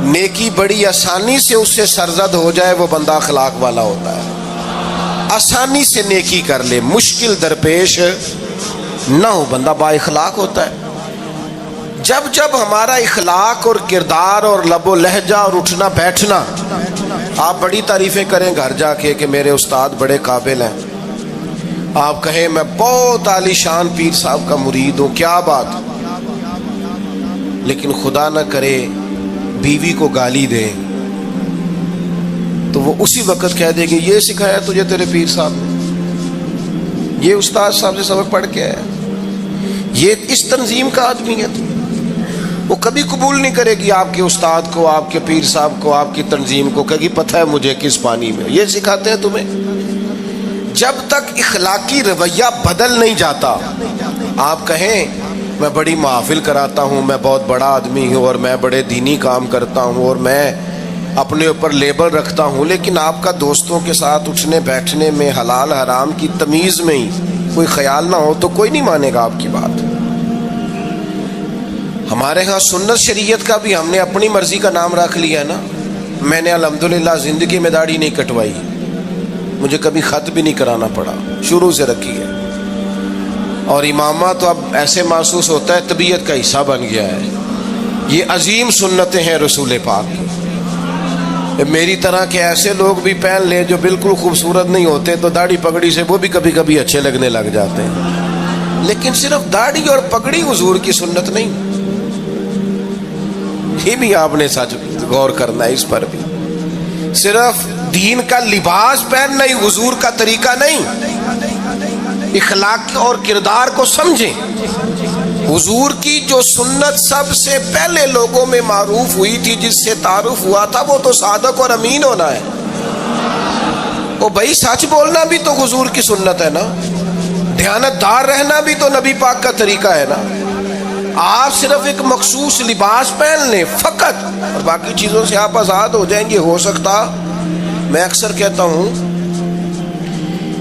نیکی بڑی آسانی سے اس سے سرزد ہو جائے، وہ بندہ اخلاق والا ہوتا ہے۔ آسانی سے نیکی کر لے، مشکل درپیش نہ ہو، بندہ با اخلاق ہوتا ہے۔ جب جب ہمارا اخلاق اور کردار اور لب و لہجہ اور اٹھنا بیٹھنا، آپ بڑی تعریفیں کریں گھر جا کے کہ میرے استاد بڑے قابل ہیں، آپ کہیں میں بہت عالی شان پیر صاحب کا مرید ہوں، کیا بات، لیکن خدا نہ کرے بیوی کو گالی دیں تو وہ اسی وقت کہہ دے گی یہ سکھایا تجھے تیرے پیر صاحب نے، یہ استاد صاحب سے سبق پڑھ کے آیا، یہ اس تنظیم کا آدمی ہے۔ وہ کبھی قبول نہیں کرے گی آپ کے استاد کو، آپ کے پیر صاحب کو، آپ کی تنظیم کو، کہے گی پتہ ہے مجھے کس پانی میں۔ یہ سکھاتے ہیں تمہیں؟ جب تک اخلاقی رویہ بدل نہیں جاتا، آپ کہیں میں بڑی محافل کراتا ہوں، میں بہت بڑا آدمی ہوں اور میں بڑے دینی کام کرتا ہوں اور میں اپنے اوپر لیبل رکھتا ہوں، لیکن آپ کا دوستوں کے ساتھ اٹھنے بیٹھنے میں حلال حرام کی تمیز میں ہی کوئی خیال نہ ہو تو کوئی نہیں مانے گا آپ کی بات۔ ہمارے ہاں سنت شریعت کا بھی ہم نے اپنی مرضی کا نام رکھ لیا ہے نا۔ میں نے الحمدللہ زندگی میں داڑھی نہیں کٹوائی، مجھے کبھی خط بھی نہیں کرانا پڑا، شروع سے رکھی ہے، اور امامہ تو اب ایسے محسوس ہوتا ہے طبیعت کا حصہ بن گیا ہے۔ یہ عظیم سنتیں ہیں رسول پاک کی۔ میری طرح کے ایسے لوگ بھی پہن لیں جو بالکل خوبصورت نہیں ہوتے تو داڑھی پگڑی سے وہ بھی کبھی کبھی اچھے لگنے لگ جاتے ہیں، لیکن صرف داڑھی اور پگڑی حضور کی سنت نہیں۔ یہ بھی آپ نے سچ غور کرنا ہے اس پر بھی۔ صرف دین کا لباس پہننا ہی حضور کا طریقہ نہیں، اخلاق اور کردار کو سمجھیں۔ حضور کی جو سنت سب سے پہلے لوگوں میں معروف ہوئی تھی، جس سے تعارف ہوا تھا، وہ تو صادق اور امین ہونا ہے۔ او بھائی سچ بولنا بھی تو حضور کی سنت ہے نا، دیانتدار رہنا بھی تو نبی پاک کا طریقہ ہے نا۔ آپ صرف ایک مخصوص لباس پہن لیں فقط اور باقی چیزوں سے آپ آزاد ہو جائیں گے۔ ہو سکتا، میں اکثر کہتا ہوں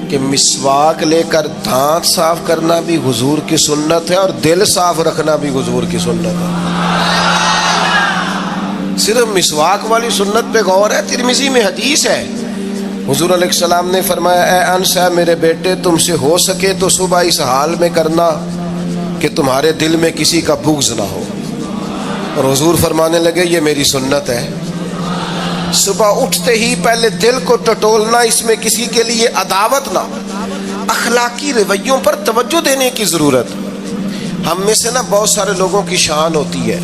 کہ مسواک لے کر دانت صاف کرنا بھی حضور کی سنت ہے اور دل صاف رکھنا بھی حضور کی سنت ہے۔ صرف مسواک والی سنت پہ غور ہے۔ ترمذی میں حدیث ہے، حضور علیہ السلام نے فرمایا، اے انس ہے میرے بیٹے، تم سے ہو سکے تو صبح اس حال میں کرنا کہ تمہارے دل میں کسی کا بغض نہ ہو۔ اور حضور فرمانے لگے یہ میری سنت ہے، صبح اٹھتے ہی پہلے دل کو ٹٹولنا، اس میں کسی کے لیے عداوت نہ۔ اخلاقی رویوں پر توجہ دینے کی ضرورت۔ ہم میں سے نا بہت سارے لوگوں کی شان ہوتی ہے،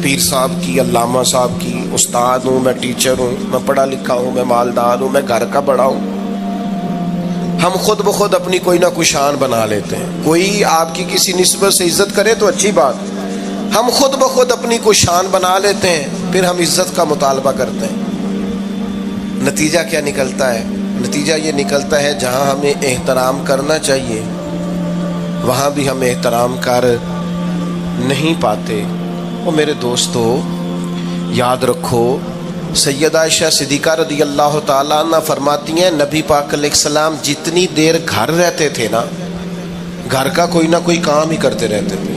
پیر صاحب کی، علامہ صاحب کی، استاد ہوں، میں ٹیچر ہوں، میں پڑھا لکھا ہوں، میں مالدار ہوں، میں گھر کا بڑا ہوں۔ ہم خود بخود اپنی کوئی نہ کوئی شان بنا لیتے ہیں۔ کوئی آپ کی کسی نسبت سے عزت کرے تو اچھی بات، ہم خود بخود اپنی کوئی شان بنا لیتے ہیں، پھر ہم عزت کا مطالبہ کرتے ہیں۔ نتیجہ کیا نکلتا ہے؟ نتیجہ یہ نکلتا ہے جہاں ہمیں احترام کرنا چاہیے وہاں بھی ہم احترام کر نہیں پاتے۔ اور میرے دوستو یاد رکھو، سیدہ عائشہ صدیقہ رضی اللہ تعالیٰ عنہ فرماتی ہیں، نبی پاک علیہ السلام جتنی دیر گھر رہتے تھے نا، گھر کا کوئی نہ کوئی کام ہی کرتے رہتے تھے۔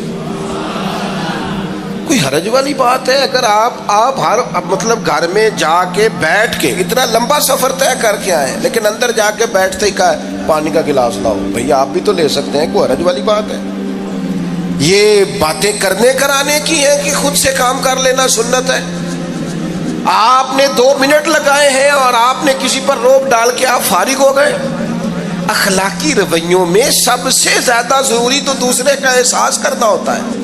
کوئی حرج والی بات ہے اگر آپ ہر مطلب گھر میں جا کے بیٹھ کے اتنا لمبا سفر طے کر کے آئے لیکن اندر جا کے بیٹھتے ہی کہا پانی کا گلاس لاؤ، بھئی آپ بھی تو لے سکتے ہیں، کوئی حرج والی بات ہے؟ یہ باتیں کرنے کرانے کی ہیں کہ خود سے کام کر لینا سنت ہے؟ آپ نے 2 منٹ لگائے ہیں اور آپ نے کسی پر روب ڈال کے آپ فارغ ہو گئے۔ اخلاقی رویوں میں سب سے زیادہ ضروری تو دوسرے کا احساس کرنا ہوتا ہے۔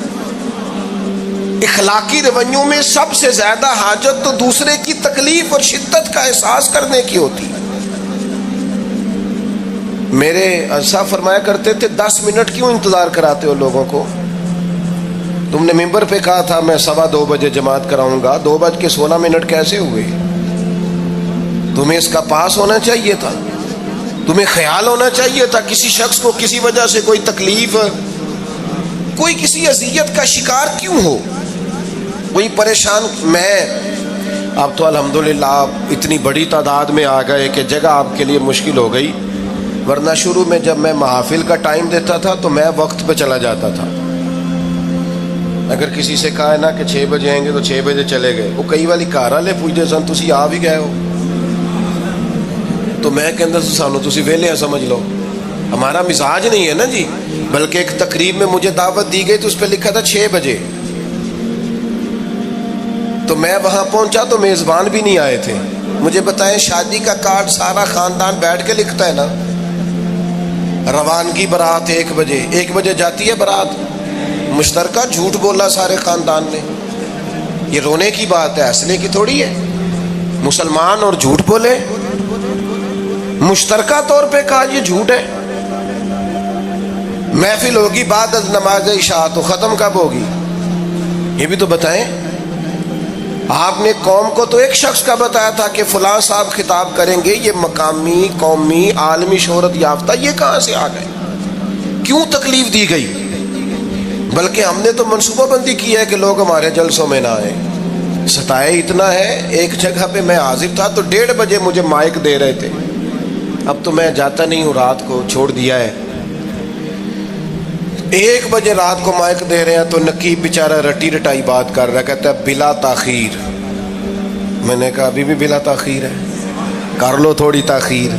اخلاقی رویوں میں سب سے زیادہ حاجت تو دوسرے کی تکلیف اور شدت کا احساس کرنے کی ہوتی ہے۔ میرے صاحب فرمایا کرتے تھے 10 منٹ کیوں انتظار کراتے ہو لوگوں کو؟ تم نے ممبر پہ کہا تھا میں 2:15 بجے جماعت کراؤں گا، 2:16 کیسے ہوئے؟ تمہیں اس کا پاس ہونا چاہیے تھا، تمہیں خیال ہونا چاہیے تھا کسی شخص کو کسی وجہ سے کوئی تکلیف، کوئی کسی اذیت کا شکار کیوں ہو، کوئی پریشان۔ میں اب تو الحمدللہ آپ اتنی بڑی تعداد میں آ گئے کہ جگہ آپ کے لیے مشکل ہو گئی، ورنہ شروع میں جب میں محافل کا ٹائم دیتا تھا تو میں وقت پہ چلا جاتا تھا۔ اگر کسی سے کہا ہے نا کہ 6 بجے آئیں گے تو 6 بجے چلے گئے، وہ کئی والی کار والے پوچھتے سن تسی آ بھی گئے ہو، تو میں کہتا سانو تسی ویلے سمجھ لو، ہمارا مزاج نہیں ہے نا جی۔ بلکہ ایک تقریب میں مجھے دعوت دی گئی تو اس پہ لکھا تھا 6 بجے، تو میں وہاں پہنچا تو میزبان بھی نہیں آئے تھے۔ مجھے بتائیں شادی کا کارڈ سارا خاندان بیٹھ کے لکھتا ہے نا، روانگی برات 1 بجے، 1 بجے جاتی ہے برات، مشترکہ جھوٹ بولا سارے خاندان نے، یہ رونے کی بات ہے، ہنسنے کی تھوڑی ہے۔ مسلمان اور جھوٹ بولے، مشترکہ طور پہ کہا یہ جھوٹ ہے۔ محفل ہوگی بعد از نماز عشاء، تو ختم کب ہوگی؟ یہ بھی تو بتائیں. آپ نے قوم کو تو ایک شخص کا بتایا تھا کہ فلاں صاحب خطاب کریں گے, یہ مقامی, قومی, عالمی شہرت یافتہ, یہ کہاں سے آ گئے؟ کیوں تکلیف دی گئی؟ بلکہ ہم نے تو منصوبہ بندی کی ہے کہ لوگ ہمارے جلسوں میں نہ آئیں. ستائے اتنا ہے, ایک جگہ پہ میں حاضر تھا تو 1:30 بجے مجھے مائک دے رہے تھے. اب تو میں جاتا نہیں ہوں, رات کو چھوڑ دیا ہے. 1 بجے رات کو مائک دے رہے ہیں تو نقیب بیچارہ رٹی رٹائی بات کر رہا ہے, کہتا ہے بلا تاخیر. میں نے کہا ابھی بھی بلا تاخیر ہے, کر لو تھوڑی تاخیر.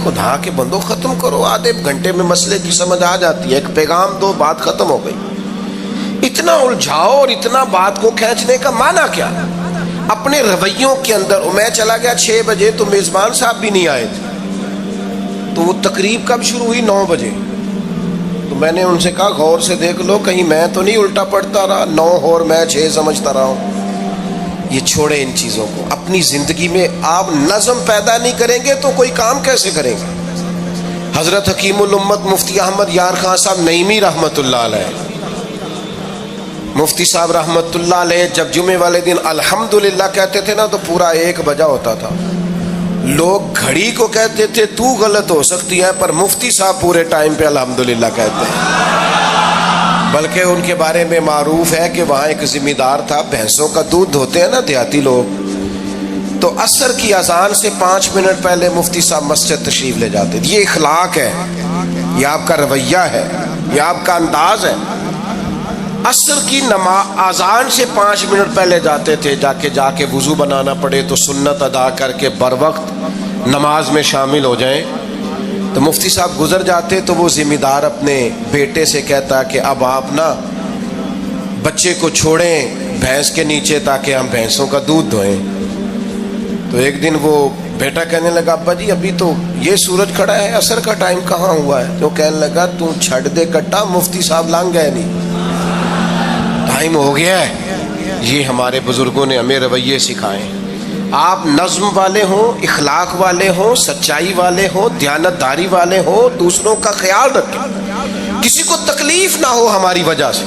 خدا کے بندو ختم کرو, آدھے گھنٹے میں مسئلے کی سمجھ آ جاتی ہے, ایک پیغام دو, بات ختم ہو گئی. اتنا الجھاؤ اور اتنا بات کو کھینچنے کا معنی کیا؟ اپنے رویوں کے اندر. میں چلا گیا 6 بجے تو میزبان صاحب بھی نہیں آئے تھے, تو وہ تقریب کب شروع ہوئی؟ 9 بجے. تو میں نے ان سے کہا غور سے دیکھ لو کہیں میں تو نہیں الٹا پڑتا رہا, 9 اور میں 6 سمجھتا رہا ہوں. یہ چھوڑے ان چیزوں کو. اپنی زندگی میں آپ نظم پیدا نہیں کریں گے تو کوئی کام کیسے کریں گے؟ حضرت حکیم الامت مفتی احمد یار خان صاحب نعیمی رحمت اللہ علیہ, مفتی صاحب رحمت اللہ علیہ, جب جمعے والے دن الحمدللہ کہتے تھے نا تو پورا 1 بجا ہوتا تھا. لوگ گھڑی کو کہتے تھے تو غلط ہو سکتی ہے, پر مفتی صاحب پورے ٹائم پہ الحمدللہ کہتے ہیں. بلکہ ان کے بارے میں معروف ہے کہ وہاں ایک ذمہ دار تھا, بھینسوں کا دودھ دھوتے ہیں نا دیہاتی لوگ, تو عصر کی اذان سے 5 منٹ پہلے مفتی صاحب مسجد تشریف لے جاتے. یہ اخلاق ہے, یہ آپ کا رویہ ہے, یہ آپ کا انداز ہے. عصر کی اذان سے 5 منٹ پہلے جاتے تھے, جا کے وضو بنانا پڑے تو سنت ادا کر کے بر وقت نماز میں شامل ہو جائیں. تو مفتی صاحب گزر جاتے تو وہ ذمہ دار اپنے بیٹے سے کہتا کہ اب آپ نا بچے کو چھوڑیں بھینس کے نیچے تاکہ ہم بھینسوں کا دودھ دھوئیں. تو ایک دن وہ بیٹا کہنے لگا ابا جی ابھی تو یہ سورج کھڑا ہے, عصر کا ٹائم کہاں ہوا ہے؟ تو کہنے لگا تو چھڑ دے کٹا, مفتی صاحب لانگ گئے نہیں, ٹائم ہو گیا ہے. یہ ہمارے بزرگوں نے ہمیں رویے سکھائے. آپ نظم والے ہوں, اخلاق والے ہوں, سچائی والے ہوں, دیانتداری والے ہوں, دوسروں کا خیال رکھیں, کسی کو تکلیف نہ ہو ہماری وجہ سے.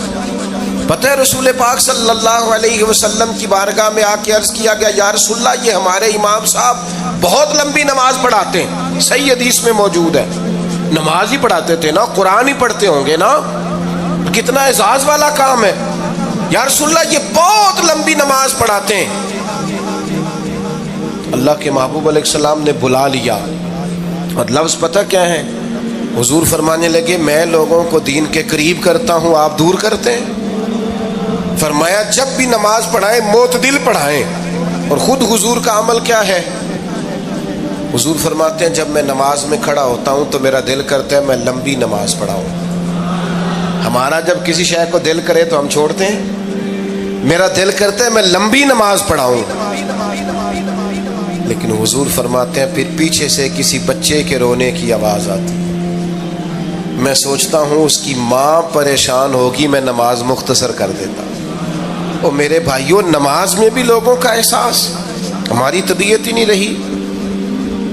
پتہ ہے رسول پاک صلی اللہ علیہ وسلم کی بارگاہ میں آ کے عرض کیا گیا یا رسول اللہ یہ ہمارے امام صاحب بہت لمبی نماز پڑھاتے ہیں. صحیح حدیث میں موجود ہے, نماز ہی پڑھاتے تھے نا, قرآن ہی پڑھتے ہوں گے نا, کتنا اعزاز والا کام ہے. یا رسول اللہ یہ بہت لمبی نماز پڑھاتے ہیں. اللہ کے محبوب علیہ السلام نے بلا لیا, اور لفظ پتہ کیا ہے؟ حضور فرمانے لگے میں لوگوں کو دین کے قریب کرتا ہوں, آپ دور کرتے ہیں. فرمایا جب بھی نماز پڑھائیں معتدل پڑھائیں. اور خود حضور کا عمل کیا ہے؟ حضور فرماتے ہیں جب میں نماز میں کھڑا ہوتا ہوں تو میرا دل کرتا ہے میں لمبی نماز پڑھاؤں. ہمارا جب کسی شے کو دل کرے تو ہم چھوڑتے ہیں, میرا دل کرتا ہے میں لمبی نماز پڑھاؤں. لیکن حضور فرماتے ہیں پھر پیچھے سے کسی بچے کے رونے کی آواز آتی, میں سوچتا ہوں اس کی ماں پریشان ہوگی, میں نماز مختصر کر دیتا. اور میرے بھائیوں نماز میں بھی لوگوں کا احساس, ہماری طبیعت ہی نہیں رہی.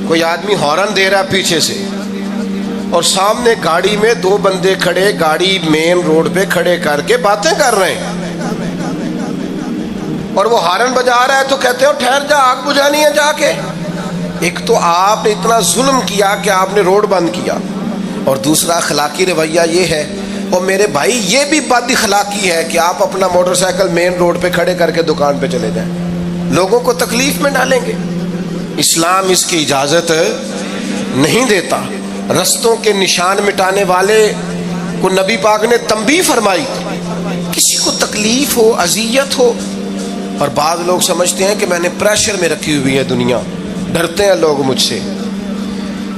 کوئی آدمی ہارن دے رہا پیچھے سے اور سامنے گاڑی میں 2 بندے کھڑے, گاڑی مین روڈ پہ کھڑے کر کے باتیں کر رہے ہیں, اور وہ ہارن بجا رہا ہے تو کہتے ہو ٹھہر جا, آگ بجھانی ہے جا کے. ایک تو آپ نے اتنا ظلم کیا کہ آپ نے روڈ بند کیا, اور دوسرا اخلاقی رویہ یہ ہے. اور میرے بھائی یہ بھی بد اخلاقی ہے کہ آپ اپنا موٹر سائیکل مین روڈ پہ کھڑے کر کے دکان پہ چلے جائیں, لوگوں کو تکلیف میں ڈالیں گے. اسلام اس کی اجازت نہیں دیتا. رستوں کے نشان مٹانے والے کو نبی پاک نے تنبیہ فرمائی, کسی کو تکلیف ہو, اذیت ہو. اور بعض لوگ سمجھتے ہیں کہ میں نے پریشر میں رکھی ہوئی ہے دنیا, ڈرتے ہیں لوگ مجھ سے.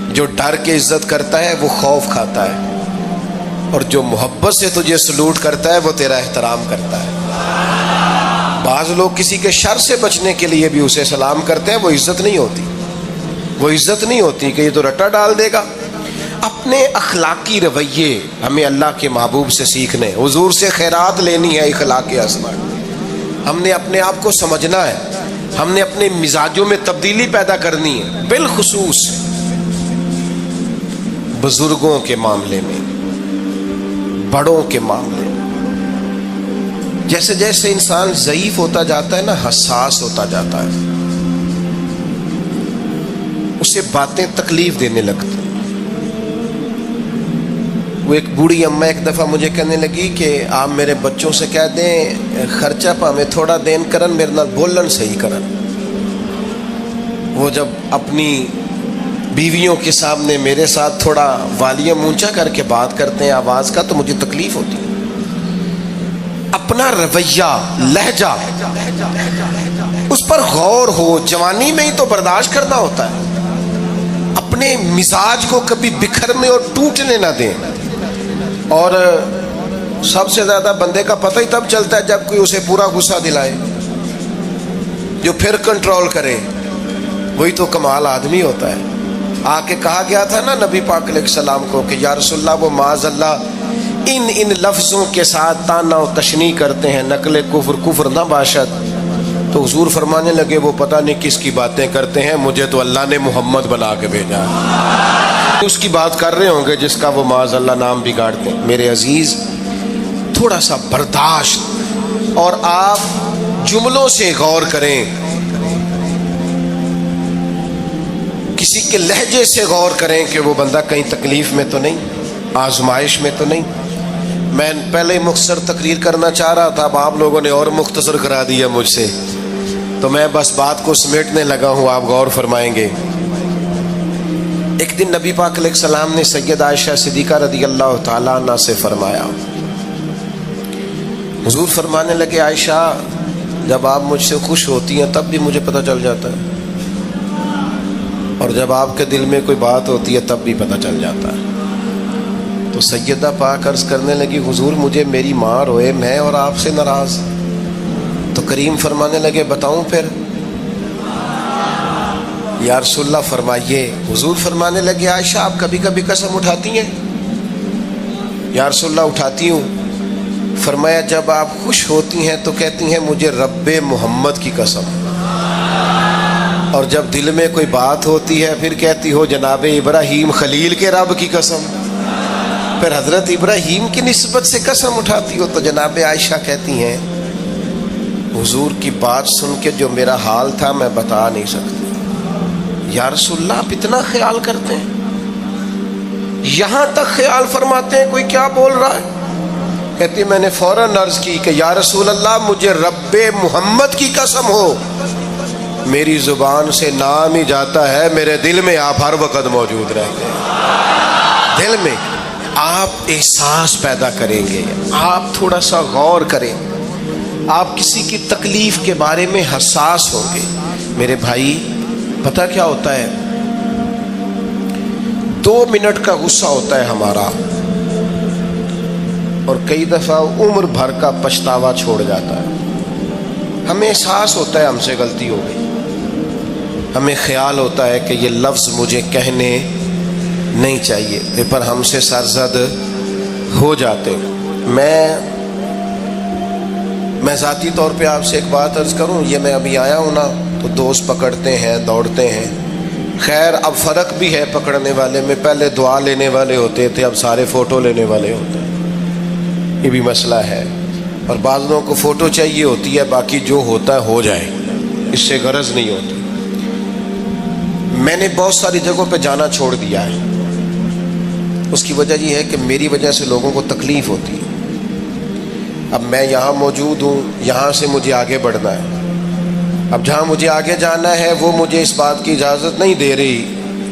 جو ڈر کے عزت کرتا ہے وہ خوف کھاتا ہے, اور جو محبت سے تجھے سلوٹ کرتا ہے وہ تیرا احترام کرتا ہے. بعض لوگ کسی کے شر سے بچنے کے لیے بھی اسے سلام کرتے ہیں, وہ عزت نہیں ہوتی, وہ عزت نہیں ہوتی کہ یہ تو رٹا ڈال دے گا. اپنے اخلاقی رویے ہمیں اللہ کے محبوب سے سیکھنے, حضور سے خیرات لینی ہے, اخلاق حسنہ. ہم نے اپنے آپ کو سمجھنا ہے, ہم نے اپنے مزاجوں میں تبدیلی پیدا کرنی ہے, بالخصوص بزرگوں کے معاملے میں, بڑوں کے معاملے میں. جیسے جیسے انسان ضعیف ہوتا جاتا ہے نا، حساس ہوتا جاتا ہے، اسے باتیں تکلیف دینے لگتی۔ وہ ایک بوڑھی اماں ایک دفعہ مجھے کہنے لگی کہ آپ میرے بچوں سے کہہ دیں خرچہ پاویں تھوڑا دین کرن، میرے نال بولن صحیح کرن۔ وہ جب اپنی بیویوں کے سامنے میرے ساتھ تھوڑا والیوم اونچا کر کے بات کرتے ہیں آواز کا، تو مجھے تکلیف ہوتی ہے۔ اپنا رویہ، لہجہ، اس پر غور ہو، جوانی میں ہی تو برداشت کرنا ہوتا ہے۔ اپنے مزاج کو کبھی بکھرنے اور ٹوٹنے نہ دیں۔ اور سب سے زیادہ بندے کا پتہ ہی تب چلتا ہے جب کوئی اسے پورا غصہ دلائے، جو پھر کنٹرول کرے، وہی تو کمال آدمی ہوتا ہے۔ آ کے کہا گیا تھا نا نبی پاک علیہ السلام کو کہ یا رسول اللہ وہ معاذ اللہ ان لفظوں کے ساتھ تانا و تشنیع کرتے ہیں، نقل کفر نہ باشد۔ تو حضور فرمانے لگے وہ پتہ نہیں کس کی باتیں کرتے ہیں، مجھے تو اللہ نے محمد بنا کے بھیجا، اس کی بات کر رہے ہوں گے جس کا وہ معاذ اللہ نام بگاڑتے ہیں۔ میرے عزیز، تھوڑا سا برداشت، اور آپ جملوں سے غور کریں، کسی کے لہجے سے غور کریں کہ وہ بندہ کہیں تکلیف میں تو نہیں، آزمائش میں تو نہیں۔ میں پہلے ہی مختصر تقریر کرنا چاہ رہا تھا، اب آپ لوگوں نے اور مختصر کرا دیا مجھ سے، تو میں بس بات کو سمیٹنے لگا ہوں، آپ غور فرمائیں گے۔ ایک دن نبی پاک علیہ السلام نے سید عائشہ صدیقہ رضی اللہ تعالیٰ عنہ سے فرمایا، حضور فرمانے لگے عائشہ جب آپ مجھ سے خوش ہوتی ہیں تب بھی مجھے پتہ چل جاتا ہے، اور جب آپ کے دل میں کوئی بات ہوتی ہے تب بھی پتہ چل جاتا ہے۔ تو سیدہ پاک عرض کرنے لگی حضور مجھے میری ماں روئے، میں اور آپ سے ناراض۔ تو کریم فرمانے لگے بتاؤں پھر؟ یا رسول اللہ فرمائیے۔ حضور فرمانے لگے عائشہ آپ کبھی کبھی قسم اٹھاتی ہیں؟ یا رسول اللہ اٹھاتی ہوں۔ فرمایا جب آپ خوش ہوتی ہیں تو کہتی ہیں مجھے رب محمد کی قسم، اور جب دل میں کوئی بات ہوتی ہے پھر کہتی ہو جناب ابراہیم خلیل کے رب کی قسم، پھر حضرت ابراہیم کی نسبت سے قسم اٹھاتی ہو تو جناب عائشہ کہتی ہیں حضور کی بات سن کے جو میرا حال تھا میں بتا نہیں سکتی۔ یا رسول اللہ آپ اتنا خیال کرتے ہیں، یہاں تک خیال فرماتے ہیں کوئی کیا بول رہا ہے؟ کہتی میں نے فوراً عرض کی کہ یا رسول اللہ مجھے رب محمد کی قسم ہو، میری زبان سے نام ہی جاتا ہے، میرے دل میں آپ ہر وقت موجود رہتے ہیں۔ دل میں آپ احساس پیدا کریں گے، آپ تھوڑا سا غور کریں، آپ کسی کی تکلیف کے بارے میں حساس ہوں گے۔ میرے بھائی پتہ کیا ہوتا ہے، 2 منٹ کا غصہ ہوتا ہے ہمارا، اور کئی دفعہ عمر بھر کا پچھتاوا چھوڑ جاتا ہے۔ ہمیں احساس ہوتا ہے ہم سے غلطی ہو گئی، ہمیں خیال ہوتا ہے کہ یہ لفظ مجھے کہنے نہیں چاہیے، پر ہم سے سرزد ہو جاتے۔ میں ذاتی طور پہ آپ سے ایک بات عرض کروں، یہ میں ابھی آیا ہوں نا تو دوست پکڑتے ہیں، دوڑتے ہیں، خیر اب فرق بھی ہے پکڑنے والے میں، پہلے دعا لینے والے ہوتے تھے، اب سارے فوٹو لینے والے ہوتے ہیں، یہ بھی مسئلہ ہے۔ اور بعض لوگوں کو فوٹو چاہیے ہوتی ہے، باقی جو ہوتا ہے ہو جائے، اس سے غرض نہیں ہوتی۔ میں نے بہت ساری جگہوں پہ جانا چھوڑ دیا ہے، اس کی وجہ یہ ہے کہ میری وجہ سے لوگوں کو تکلیف ہوتی ہے۔ اب میں یہاں موجود ہوں، یہاں سے مجھے آگے بڑھنا ہے، اب جہاں مجھے آگے جانا ہے وہ مجھے اس بات کی اجازت نہیں دے رہی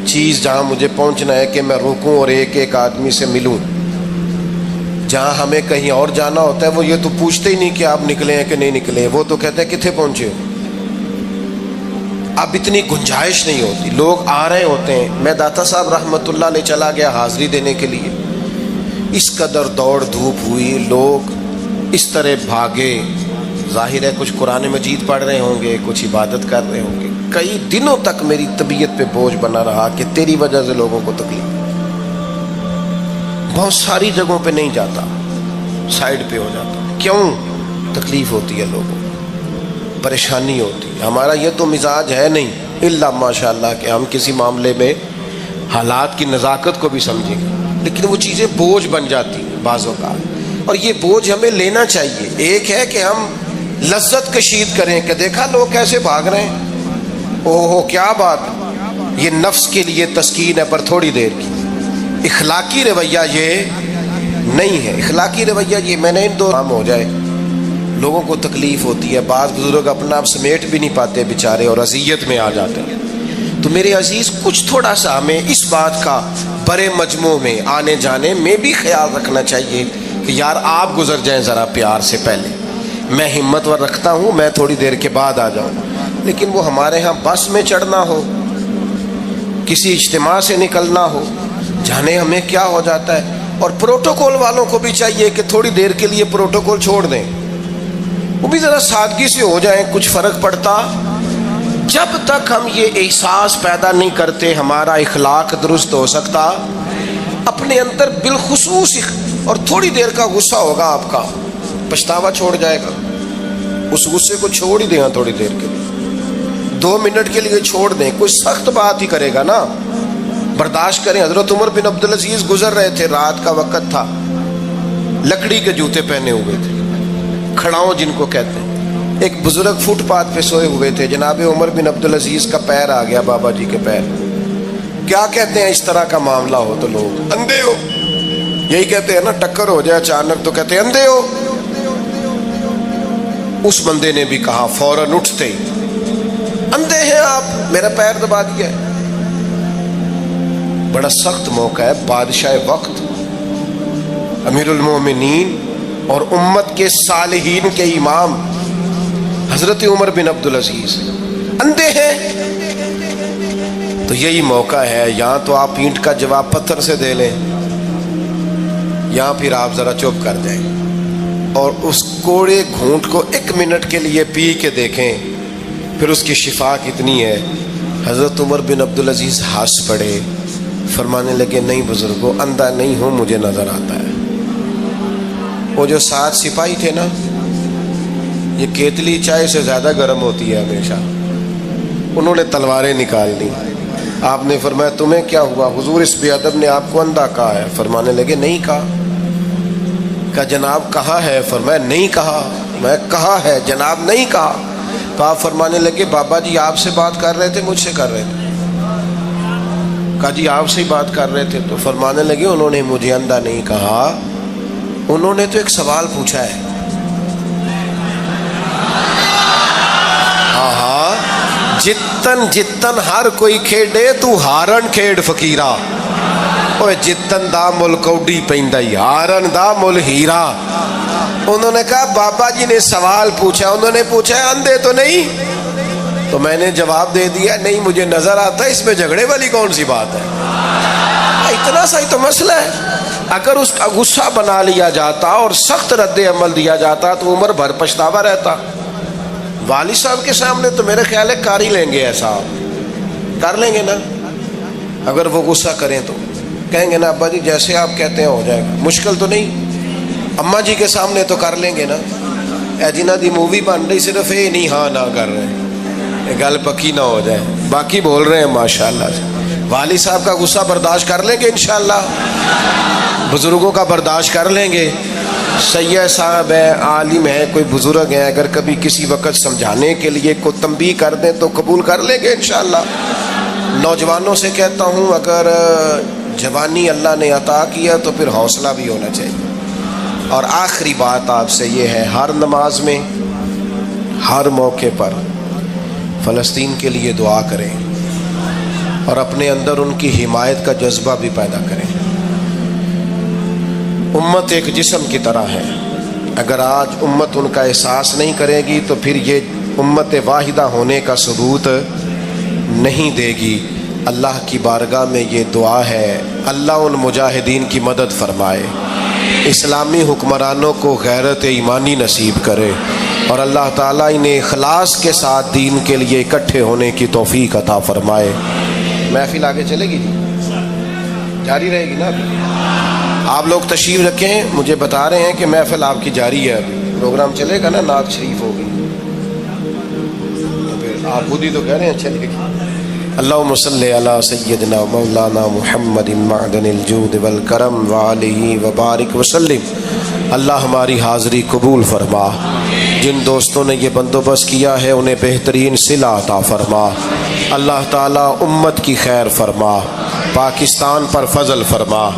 چیز جہاں مجھے پہنچنا ہے کہ میں رکوں اور ایک ایک آدمی سے ملوں۔ جہاں ہمیں کہیں اور جانا ہوتا ہے وہ یہ تو پوچھتے ہی نہیں کہ آپ نکلے ہیں کہ نہیں نکلے، وہ تو کہتے ہیں کتنے پہنچے ہو۔ اب اتنی گنجائش نہیں ہوتی، لوگ آ رہے ہوتے ہیں۔ میں داتا صاحب رحمۃ اللہ علیہ چلا گیا حاضری دینے کے لیے، اس قدر دوڑ دھوپ ہوئی، لوگ اس طرح بھاگے، ظاہر ہے کچھ قرآن مجید پڑھ رہے ہوں گے، کچھ عبادت کر رہے ہوں گے۔ کئی دنوں تک میری طبیعت پہ بوجھ بنا رہا کہ تیری وجہ سے لوگوں کو تکلیف۔ بہت ساری جگہوں پہ نہیں جاتا، سائڈ پہ ہو جاتا۔ کیوں؟ تکلیف ہوتی ہے، لوگوں کو پریشانی ہوتی ہے۔ ہمارا یہ تو مزاج ہے نہیں الا ماشاء اللہ کہ ہم کسی معاملے میں حالات کی نزاکت کو بھی سمجھیں، لیکن وہ چیزیں بوجھ بن جاتی ہیں بعض اوقات۔ اور یہ بوجھ ہمیں لینا چاہیے. ایک ہے کہ ہم لذت کشید کریں کہ دیکھا لوگ کیسے بھاگ رہے ہیں، اوہو کیا بات. یہ نفس کے لیے تسکین ہے پر تھوڑی دیر کی. اخلاقی رویہ یہ نہیں ہے. اخلاقی رویہ یہ میں نے ان دو کام ہو جائے. لوگوں کو تکلیف ہوتی ہے، بعض بزرگ اپنا آپ سمیٹ بھی نہیں پاتے بیچارے اور اذیت میں آ جاتے ہیں. تو میرے عزیز کچھ تھوڑا سا ہمیں اس بات کا بڑے مجموع میں آنے جانے میں بھی خیال رکھنا چاہیے کہ یار آپ گزر جائیں ذرا پیار سے پہلے. میں ہمت ور رکھتا ہوں میں تھوڑی دیر کے بعد آ جاؤں، لیکن وہ ہمارے ہاں بس میں چڑھنا ہو، کسی اجتماع سے نکلنا ہو، جانے ہمیں کیا ہو جاتا ہے. اور پروٹوکول والوں کو بھی چاہیے کہ تھوڑی دیر کے لیے پروٹوکول چھوڑ دیں، وہ بھی ذرا سادگی سے ہو جائیں. کچھ فرق پڑتا جب تک ہم یہ احساس پیدا نہیں کرتے ہمارا اخلاق درست ہو سکتا. اپنے اندر بالخصوص اور تھوڑی دیر کا غصہ ہوگا آپ کا، پچھتاوا چھوڑ جائے گا. اس غصے کو چھوڑ ہی دیں تھوڑی دیر کے لیے، 2 منٹ کے لیے چھوڑ دیں. کوئی سخت بات ہی کرے گا نا، برداشت کریں. حضرت عمر بن عبدالعزیز گزر رہے تھے، رات کا وقت تھا، لکڑی کے جوتے پہنے ہوئے تھے، کھڑاؤں جن کو کہتے ہیں. ایک بزرگ فٹ پاتھ پہ سوئے ہوئے تھے، جناب عمر بن عبدالعزیز کا پیر آ گیا، بابا جی کے پیر. کیا کہتے ہیں اس طرح کا معاملہ ہو تو لوگ اندھے ہو، یہی کہتے ہیں نا. ٹکر ہو جائے اچانک تو کہتے ہیں اندھے ہو. اس بندے نے بھی کہا فوراً اٹھتے ہی، اندھے ہیں آپ، میرا پیر دبا دیا ہے. بڑا سخت موقع ہے. بادشاہ وقت، امیر المومنین اور امت کے صالحین کے امام حضرت عمر بن عبدالعزیز اندھے ہیں. تو یہی موقع ہے، یہاں تو آپ اینٹ کا جواب پتھر سے دے لیں، یہاں پھر آپ ذرا چپ کر جائیں اور اس کوڑے گھونٹ کو 1 منٹ کے لیے پی کے دیکھیں، پھر اس کی شفا کتنی ہے. حضرت عمر بن عبدالعزیز ہنس پڑے، فرمانے لگے نہیں بزرگوں، اندھا نہیں ہوں، مجھے نظر آتا ہے. وہ جو 7 سپاہی تھے نا، یہ کیتلی چائے سے زیادہ گرم ہوتی ہے ہمیشہ، انہوں نے تلواریں نکال لی. آپ نے فرمایا تمہیں کیا ہوا؟ حضور اس بے ادب نے آپ کو اندھا کہا ہے. فرمانے لگے نہیں کہا. کہا جناب کہا ہے؟ فرمایا نہیں کہا. میں کہا ہے جناب نہیں کہا. تو آپ فرمانے لگے بابا جی آپ سے بات کر رہے تھے مجھ سے کر رہے تھے؟ کہا جی آپ سے ہی بات کر رہے تھے. تو فرمانے لگے انہوں نے مجھے اندھا نہیں کہا، انہوں نے تو ایک سوال پوچھا ہے. جتن جتن ہر کوئی کھیڈے تو ہارن کھیڈ فقیرا، اوے جتن دا مل کوڈی پیندا ہی، ہارن دا مل ہیرا. انہوں نے کہا بابا جی نے سوال پوچھا، انہوں نے پوچھا اندھے تو نہیں؟ تو میں نے جواب دے دیا نہیں مجھے نظر آتا ہے. اس میں جھگڑے والی کون سی بات ہے؟ اتنا سا ہی تو مسئلہ ہے. اگر اس کا غصہ بنا لیا جاتا اور سخت رد عمل دیا جاتا تو عمر بھر پچھتاوا رہتا. والد صاحب کے سامنے تو میرے خیال ہے کر ہی لیں گے، ایسا کر لیں گے نا. اگر وہ غصہ کریں تو کہیں گے نا ابا جی جیسے آپ کہتے ہیں ہو جائے گا، مشکل تو نہیں. اماں جی کے سامنے تو کر لیں گے نا. اے جنہ دی مووی بن رہی صرف یہ نہیں ہاں نہ کر رہے ہیں، یہ گل پکی نہ ہو جائے، باقی بول رہے ہیں ماشاءاللہ سے. والد صاحب کا غصہ برداشت کر لیں گے انشاءاللہ، بزرگوں کا برداشت کر لیں گے. سید صاحب ہے، عالم ہے، کوئی بزرگ ہیں، اگر کبھی کسی وقت سمجھانے کے لیے کوئی تنبیہ کر دیں تو قبول کر لیں گے انشاءاللہ. نوجوانوں سے کہتا ہوں اگر جوانی اللہ نے عطا کیا تو پھر حوصلہ بھی ہونا چاہیے. اور آخری بات آپ سے یہ ہے، ہر نماز میں ہر موقع پر فلسطین کے لیے دعا کریں اور اپنے اندر ان کی حمایت کا جذبہ بھی پیدا کریں. امت ایک جسم کی طرح ہے، اگر آج امت ان کا احساس نہیں کرے گی تو پھر یہ امت واحدہ ہونے کا ثبوت نہیں دے گی. اللہ کی بارگاہ میں یہ دعا ہے، اللہ ان مجاہدین کی مدد فرمائے، اسلامی حکمرانوں کو غیرت ایمانی نصیب کرے اور اللہ تعالیٰ انہیں اخلاص کے ساتھ دین کے لیے اکٹھے ہونے کی توفیق عطا فرمائے. محفل آگے چلے گی جی، جاری رہے گی نا؟ آپ لوگ تشریف رکھیں، مجھے بتا رہے ہیں کہ محفل آپ کی جاری ہے، ابھی پروگرام چلے گا نا، نعت شریف ہوگی تو پھر آپ خود ہی تو کہہ رہے ہیں چلے گی. اللہم صلی علی سیدنا مولانا محمد معدن الجود والکرم وآلہ وبارک وسلم۔ اللہ ہماری حاضری قبول فرما، جن دوستوں نے یہ بندوبست کیا ہے انہیں بہترین صلہ عطا فرما۔ اللہ تعالیٰ امت کی خیر فرما، پاکستان پر فضل فرما،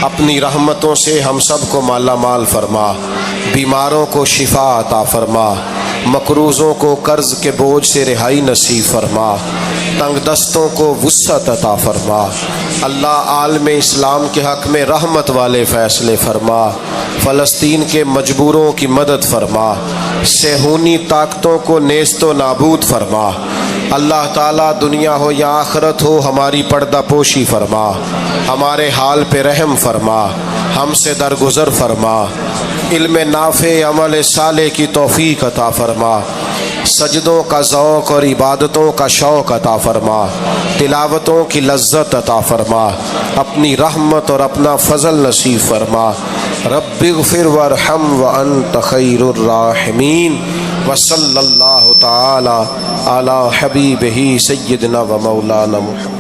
اپنی رحمتوں سے ہم سب کو مالا مال فرما، بیماروں کو شفا عطا فرما، مقروضوں کو قرض کے بوجھ سے رہائی نصیب فرما، تنگ دستوں کو وسعت عطا فرما۔ اللہ عالم اسلام کے حق میں رحمت والے فیصلے فرما، فلسطین کے مجبوروں کی مدد فرما، صہیونی طاقتوں کو نیست و نابود فرما۔ اللہ تعالیٰ دنیا ہو یا آخرت ہو ہماری پردہ پوشی فرما، ہمارے حال پہ رحم فرما، ہم سے درگزر فرما، علم نافع عمل صالح کی توفیق عطا فرما، سجدوں کا ذوق اور عبادتوں کا شوق عطا فرما، تلاوتوں کی لذت عطا فرما، اپنی رحمت اور اپنا فضل نصیب فرما۔ رب اغفر وارحم وانت خیر الراحمین، وصلی اللہ تعالی علی حبیبہ سیدنا و مولانا محمد۔